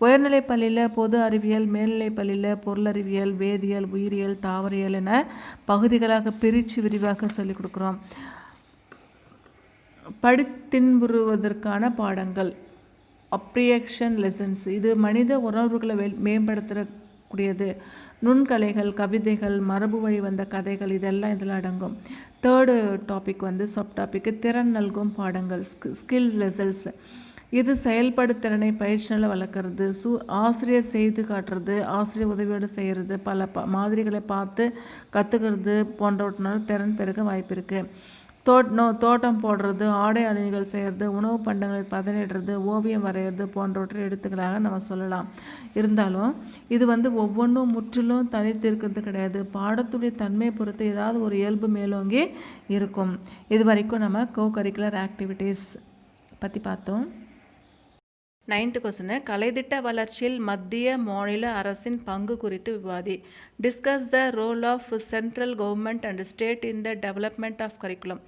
Speaker 2: உயர்நிலை பள்ளியில் பொது அறிவியல், மேல்நிலை பள்ளியில் பொருளறிவியல், வேதியியல், உயிரியல், தாவரியல் என பகுதிகளாக பிரித்து விரிவாக சொல்லிக் கொடுக்குறோம். படித்தின்புறுவதற்கான பாடங்கள் அப்ரியேஷன் லெசன்ஸ், இது மனித உணர்வுகளை மேம்படுத்தக்கூடியது. நுண்கலைகள், கவிதைகள், மரபு வழி வந்த கதைகள், இதெல்லாம் இதில் அடங்கும். தேர்டு டாபிக் சப் டாபிக் திறன் நல்கும் பாடங்கள், ஸ்கில்ஸ் லெசன்ஸ். இது செயல்படுத்திறனை பயிற்சியில் வளர்க்குறது, ஆசிரியர் செய்து காட்டுறது, ஆசிரியர் உதவியோடு செய்கிறது, பல மாதிரிகளை பார்த்து கற்றுக்கிறது போன்றவற்றினால திறன் பெருக வாய்ப்பு இருக்குது. தோட்டம் போடுறது, ஆடை அணிகள் செய்கிறது, உணவு பண்டங்களை பதனிடுறது, ஓவியம் வரைகிறது போன்றவற்றை எடுத்துக்களாக நம்ம சொல்லலாம். இருந்தாலும் இது ஒவ்வொன்றும் முற்றிலும் தனித்து இருக்கிறது கிடையாது. பாடத்துடைய தன்மையை பொறுத்து ஏதாவது ஒரு இயல்பு மேலோங்கி இருக்கும். இது வரைக்கும் நம்ம கரிக்குலர் ஆக்டிவிட்டீஸ் பற்றி பார்த்தோம்.
Speaker 1: 9th கொஸ்டின், கலைத்திட்ட வளர்ச்சியில் மத்திய மாநில அரசின் பங்கு குறித்து விவாதி. Discuss the role of central government and state in the development of curriculum.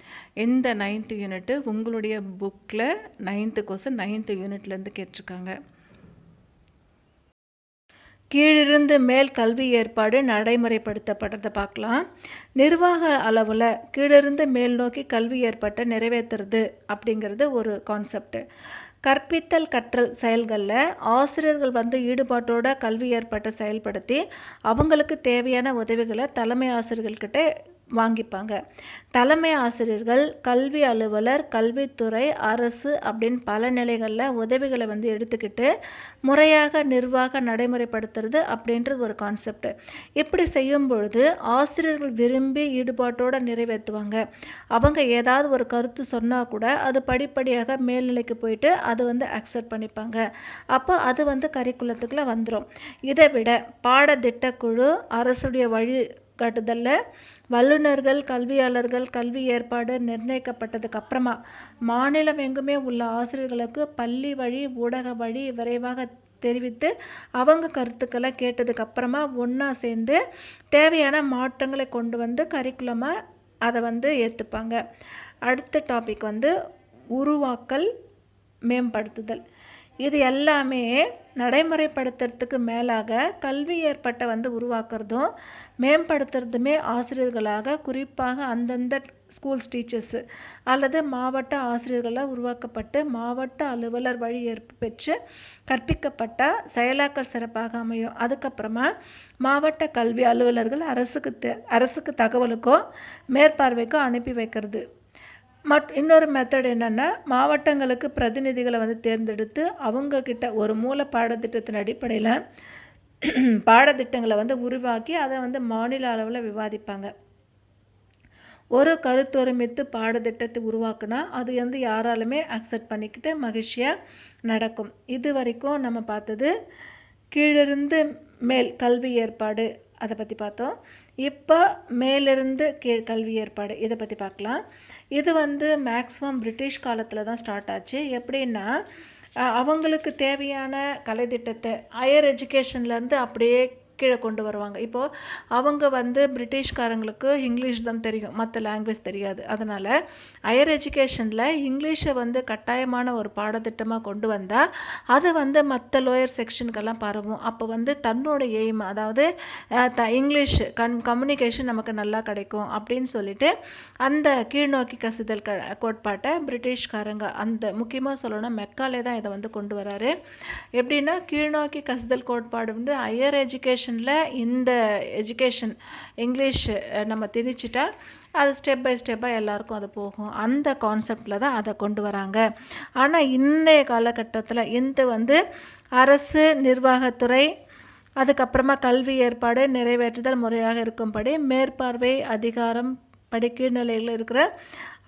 Speaker 1: இந்த 9th யூனிட் உங்களுடைய புக்கில் 9th கொஸ்டின் 9th யூனிட்லேருந்து கேட்டிருக்காங்க. கீழிருந்து மேல் கல்வி ஏற்பாடு நடைமுறைப்படுத்தப்படுறதை பார்க்கலாம். நிர்வாக அளவில் கீழிருந்து மேல் நோக்கி கல்வி ஏற்பாட்டை நிறைவேற்றுறது அப்படிங்கிறது ஒரு கான்செப்ட். கற்பித்தல் கற்றல் செயல்களில் ஆசிரியர்கள் ஈடுபாட்டோட கல்வி ஏற்பாட்டை செயல்படுத்தி அவங்களுக்கு தேவையான உதவிகளை தலைமை ஆசிரியர்கள்கிட்ட வாங்கிப்பாங்க. தலைமை ஆசிரியர்கள், கல்வி அலுவலர், கல்வித்துறை, அரசு அப்படின்னு பல நிலைகளில் உதவிகளை எடுத்துக்கிட்டு முறையாக நிர்வாக நடைமுறைப்படுத்துறது அப்படின்றது ஒரு கான்செப்ட். இப்படி செய்யும் பொழுது ஆசிரியர்கள் விரும்பி ஈடுபாட்டோடு நிறைவேற்றுவாங்க. அவங்க ஏதாவது ஒரு கருத்து சொன்னால் கூட அது படிப்படியாக மேல்நிலைக்கு போயிட்டு அது அக்செப்ட் பண்ணிப்பாங்க. அப்போ அது கரிக்குலத்துக்குள்ளே வந்துடும். இதை விட பாடத்திட்டக்குழு, அரசுடைய வழிகாட்டுதலில் வல்லுநர்கள், கல்வியாளர்கள், கல்வி ஏற்பாடு நிர்ணயிக்கப்பட்டதுக்கு அப்புறமா மாநிலம் எங்குமே உள்ள ஆசிரியர்களுக்கு பள்ளி வழி, ஊடக வழி விரைவாக தெரிவித்து அவங்க கருத்துக்களை கேட்டதுக்கு அப்புறமா ஒன்றா சேர்ந்து தேவையான மாற்றங்களை கொண்டு கரிக்குலமாக அதை ஏற்றுப்பாங்க. அடுத்த டாபிக் உருவாக்கல், மேம்படுத்துதல். இது எல்லாமே நடைமுறைப்படுத்துறதுக்கு மேலாக கல்வி ஏற்பாட்டை உருவாக்குறதும் மேம்படுத்துறதுமே ஆசிரியர்களாக, குறிப்பாக அந்தந்த ஸ்கூல்ஸ் டீச்சர்ஸு அல்லது மாவட்ட ஆசிரியர்களால் உருவாக்கப்பட்டு மாவட்ட அலுவலர் வழி ஏற்பு பெற்று கற்பிக்கப்பட்ட செயலாக்கல் சிறப்பாக அமையும். அதுக்கப்புறமா மாவட்ட கல்வி அலுவலர்கள் அரசுக்கு தகவலுக்கோ மேற்பார்வைக்கோ அனுப்பி வைக்கிறது. இன்னொரு மெத்தட் என்னென்னா, மாவட்டங்களுக்கு பிரதிநிதிகளை தேர்ந்தெடுத்து அவங்கக்கிட்ட ஒரு மூல பாடத்திட்டத்தின் அடிப்படையில் பாடத்திட்டங்களை உருவாக்கி அதை மாநில அளவில் விவாதிப்பாங்க. ஒரு கருத்தொருமித்து பாடத்திட்டத்தை உருவாக்குனா அது யாராலுமே அக்செப்ட் பண்ணிக்கிட்டு மகிழ்ச்சியாக நடக்கும். இது வரைக்கும் நம்ம பார்த்தது கீழிருந்து மேல் கல்வி ஏற்பாடு, அதை பற்றி பார்த்தோம். இப்போ மேலிருந்து கீழ் கல்வி ஏற்பாடு, இதை பற்றி பார்க்கலாம். இது மேக்ஸிமம் பிரிட்டிஷ் காலத்தில் தான் ஸ்டார்ட் ஆச்சு. எப்படின்னா, அவங்களுக்கு தேவையான கலைத்திட்டத்தை ஹையர் எஜுகேஷன்லேருந்து அப்படியே கீழே கொண்டு வருவாங்க. இப்போது அவங்க பிரிட்டிஷ்காரங்களுக்கு இங்கிலீஷ் தான் தெரியும், மற்ற லாங்குவேஜ் தெரியாது. அதனால் ஹையர் எஜுகேஷனில் இங்கிலீஷை கட்டாயமான ஒரு பாடத்திட்டமாக கொண்டு வந்தால் அது மற்ற லோயர் செக்ஷனுக்கெல்லாம் பரவும். அப்போ தன்னோட எய்ம், அதாவது இங்கிலீஷ் கம்யூனிகேஷன் நமக்கு நல்லா கிடைக்கும் அப்படின்னு சொல்லிட்டு அந்த கீழ்நோக்கி கசிதல் கோட்பாட்டை பிரிட்டிஷ்காரங்க, அந்த முக்கியமாக சொல்லணும்னா மெக்காலே தான் இதை கொண்டு வராரு. எப்படின்னா, கீழ்நோக்கி கசிதல் கோட்பாடு ஹையர் எஜுகேஷன் இந்த எஜுகேஷன் இங்கிலீஷ் நம்ம திணிச்சிட்டா அது ஸ்டெப் பை ஸ்டெப்பாக எல்லாருக்கும் அது போகும். அந்த கான்செப்டில் தான் அதை கொண்டு வராங்க. ஆனால் இன்றைய காலகட்டத்தில் இந்த அரசு நிர்வாகத்துறை, அதுக்கப்புறமா கல்வி ஏற்பாடு நிறைவேற்றுதல் முறையாக இருக்கும்படி மேற்பார்வை அதிகாரம் கீழ்நிலையில் இருக்கிற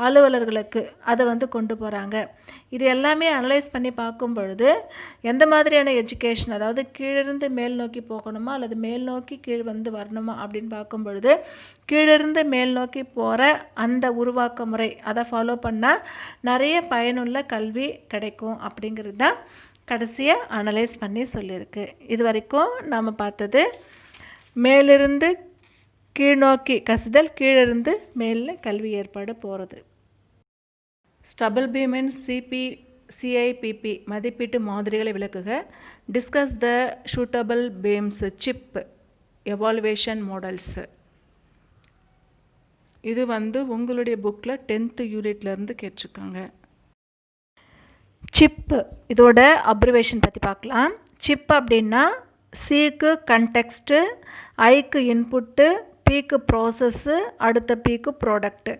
Speaker 1: அலுவலர்களுக்கு அதை கொண்டு போகிறாங்க. இது எல்லாமே அனலைஸ் பண்ணி பார்க்கும் பொழுது எந்த மாதிரியான எஜுகேஷன், அதாவது கீழிருந்து மேல் நோக்கி போகணுமா அல்லது மேல் நோக்கி கீழ் வரணுமா அப்படின்னு பார்க்கும் பொழுது கீழிருந்து மேல் நோக்கி போகிற அந்த உருவாக்க முறை அதை ஃபாலோ பண்ணால் நிறைய பயனுள்ள கல்வி கிடைக்கும் அப்படிங்கிறது தான் கடைசியாக அனலைஸ் பண்ணி சொல்லியிருக்கு. இது வரைக்கும் நாம் பார்த்தது மேலிருந்து கீழ்நோக்கி கசிதல், கீழிருந்து மேல் கல்வி ஏற்பாடு போகிறது. ஸ்டபிள் பீமின் சிஐபிபி மதிப்பீட்டு மாதிரிகளை விளக்குக. Discuss the suitable Beam's CIPP evaluation models. இது உங்களுடைய புக்கில் 10th யூனிட்லேருந்து கேட்டிருக்காங்க. சிப்பு இதோட அப்ரிவேஷன் பற்றி பார்க்கலாம். சிப் அப்படின்னா சிக்கு கண்டெக்ஸ்ட்டு, ஐக்கு இன்புட்டு, பிக்கு ப்ராசஸ்ஸு, அடுத்த பிக்கு product.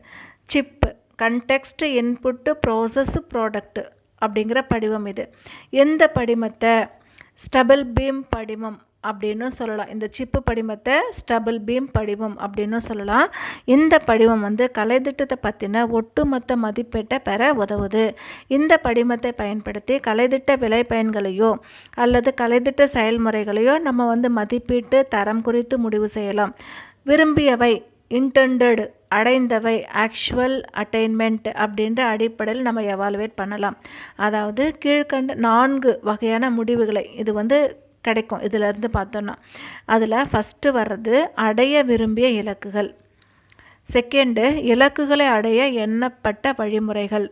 Speaker 1: CIPP context input process product அப்படிங்கிற படிவம் இது. எந்த படிமத்தை ஸ்டபிள் பீம் படிமம் அப்படின்னு சொல்லலாம். இந்த சிப்பு படிமத்தை ஸ்டபிள் பீம் படிவம் அப்படின்னு சொல்லலாம். இந்த படிவம் வந்து கலைத்திட்டத்தை பற்றின ஒட்டுமொத்த மதிப்பீட்டை பெற உதவுது. இந்த படிமத்தை பயன்படுத்தி கலைத்திட்ட விளை பயன்களையோ அல்லது கலைத்திட்ட செயல்முறைகளையோ நம்ம வந்து மதிப்பீட்டு தரம் குறித்து முடிவு செய்யலாம். விரும்பியவை இன்டெண்டட், அடைந்தவை ஆக்சுவல் அட்டைன்மெண்ட் அப்படின்ற அடிப்படையில் நம்ம எவாலுவேட் பண்ணலாம். அதாவது கீழ்கண்ட 4 வகையான முடிவுகளை இது வந்து கிடைக்கும். இதிலிருந்து பார்த்தோன்னா அதில் ஃபஸ்ட்டு வர்றது அடைய விரும்பிய இலக்குகள், செகண்டு இலக்குகளை அடைய எண்ணப்பட்ட வழிமுறைகள்,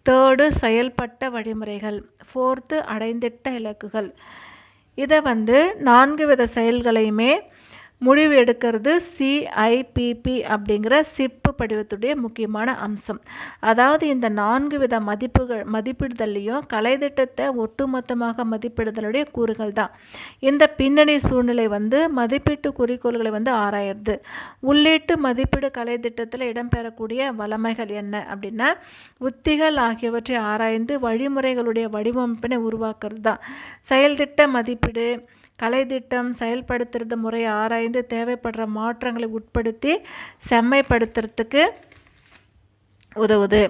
Speaker 1: தேர்டு செயல்பட்ட வழிமுறைகள், ஃபோர்த்து அடைந்திட்ட இலக்குகள். இதை வந்து 4 வித செயல்களையுமே முடிவு எடுக்கிறது சிஐபிபி அப்படிங்கிற சிப்பு படிவத்துடைய முக்கியமான அம்சம். அதாவது இந்த 4 வித மதிப்பிடுதல்லையும் கலைத்திட்டத்தை ஒட்டுமொத்தமாக மதிப்பிடுதலுடைய கூறுகள் தான். இந்த பின்னணி சூழ்நிலை வந்து மதிப்பீட்டு குறிக்கோள்களை வந்து ஆராயிறது. உள்ளீட்டு மதிப்பீடு கலைத்திட்டத்தில் இடம்பெறக்கூடிய வளமைகள் என்ன அப்படின்னா உத்திகள் ஆகியவற்றை ஆராய்ந்து வழிமுறைகளுடைய வடிவமைப்பினை உருவாக்குறது தான். செயல்திட்ட மதிப்பீடு கலைத்திட்டம் செயல்படுத்துறது முறையை ஆராய்ந்து தேவைப்படுற மாற்றங்களை உட்படுத்தி செம்மைப்படுத்துறதுக்கு உதவுது.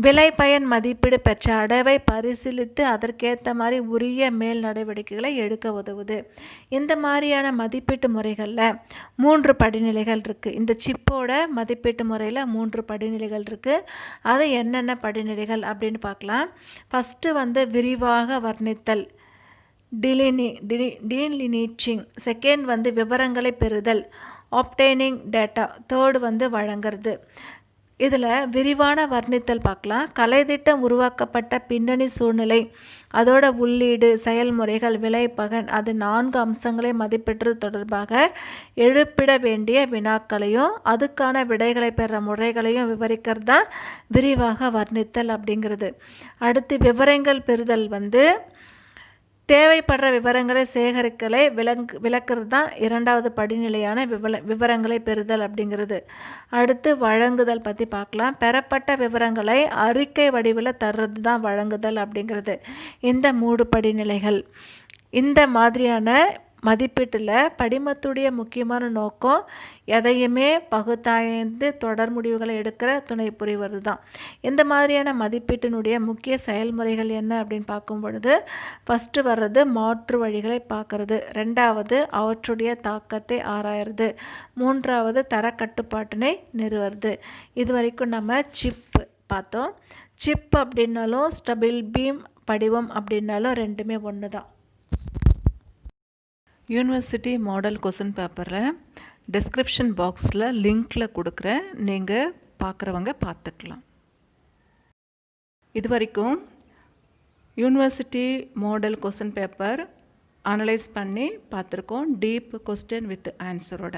Speaker 1: விளை பயன் மதிப்பீடு பெற்ற அடைவை பரிசீலித்து அதற்கேற்ற மாதிரி உரிய மேல் நடவடிக்கைகளை எடுக்க உதவுது. இந்த மாதிரியான மதிப்பீட்டு முறைகளில் 3 படிநிலைகள் இருக்குது. இந்த சிப்போட மதிப்பீட்டு முறையில் 3 படிநிலைகள் இருக்குது. அது என்னென்ன படிநிலைகள் அப்படின்னு பார்க்கலாம். ஃபஸ்ட்டு வந்து விரிவாக வர்ணித்தல், டீலினீச்சிங், செகண்ட் வந்து விவரங்களை பெறுதல், ஆப்டைனிங் டேட்டா, தேர்டு வந்து வழங்குறது. இதில் விரிவான வர்ணித்தல் பார்க்கலாம். கலைத்திட்டம் உருவாக்கப்பட்ட பின்னணி சூழ்நிலை, அதோட உள்ளீடு, செயல்முறைகள், விளைபகன், அது 4 அம்சங்களை மதிப்பீட்டு தொடர்பாக எழுப்பிட வேண்டிய வினாக்களையும் அதுக்கான விடைகளை பெற முறைகளையும் விவரிக்கிறது தான் விரிவாக வர்ணித்தல் அப்படிங்கிறது. அடுத்து விவரங்கள் பெறுதல் வந்து தேவைப்படுற விவரங்களை சேகரிக்கலை விளக்குறது தான் 2வது படிநிலையான விவரங்களை பெறுதல் அப்படிங்கிறது. அடுத்து வழங்குதல் பற்றி பார்க்கலாம். பெறப்பட்ட விவரங்களை அறிக்கை வடிவில் தர்றது தான் வழங்குதல் அப்படிங்கிறது. இந்த 3 படிநிலைகள். இந்த மாதிரியான மதிப்பீட்டில் படிமத்துடைய முக்கியமான நோக்கம் எதையுமே பகுத்தாய்ந்து தொடர் முடிவுகளை எடுக்கிற துணை புரிவது தான். இந்த மாதிரியான மதிப்பீட்டினுடைய முக்கிய செயல்முறைகள் என்ன அப்படின்னு பார்க்கும் பொழுது ஃபஸ்ட்டு வர்றது மாற்று வழிகளை பார்க்கறது, 2வது அவற்றுடைய தாக்கத்தை ஆராயிறது, 3வது தர கட்டுப்பாட்டினை நிறுவுறது. இது வரைக்கும் நம்ம சிப் பார்த்தோம். சிப் அப்படின்னாலும் ஸ்டபிள் பீம் படிவம் அப்படின்னாலும் ரெண்டுமே ஒன்று தான். யூனிவர்சிட்டி மாடல் கொஸ்டின் பேப்பரில் டிஸ்கிரிப்ஷன் பாக்ஸில் லிங்க்கில் கொடுக்குறேன், நீங்கள் பார்க்குறவங்க பார்த்துக்கலாம். இது வரைக்கும் university model question paper analyse பண்ணி பார்த்துருக்கோம், டீப் கொஸ்டின் வித் ஆன்சரோட.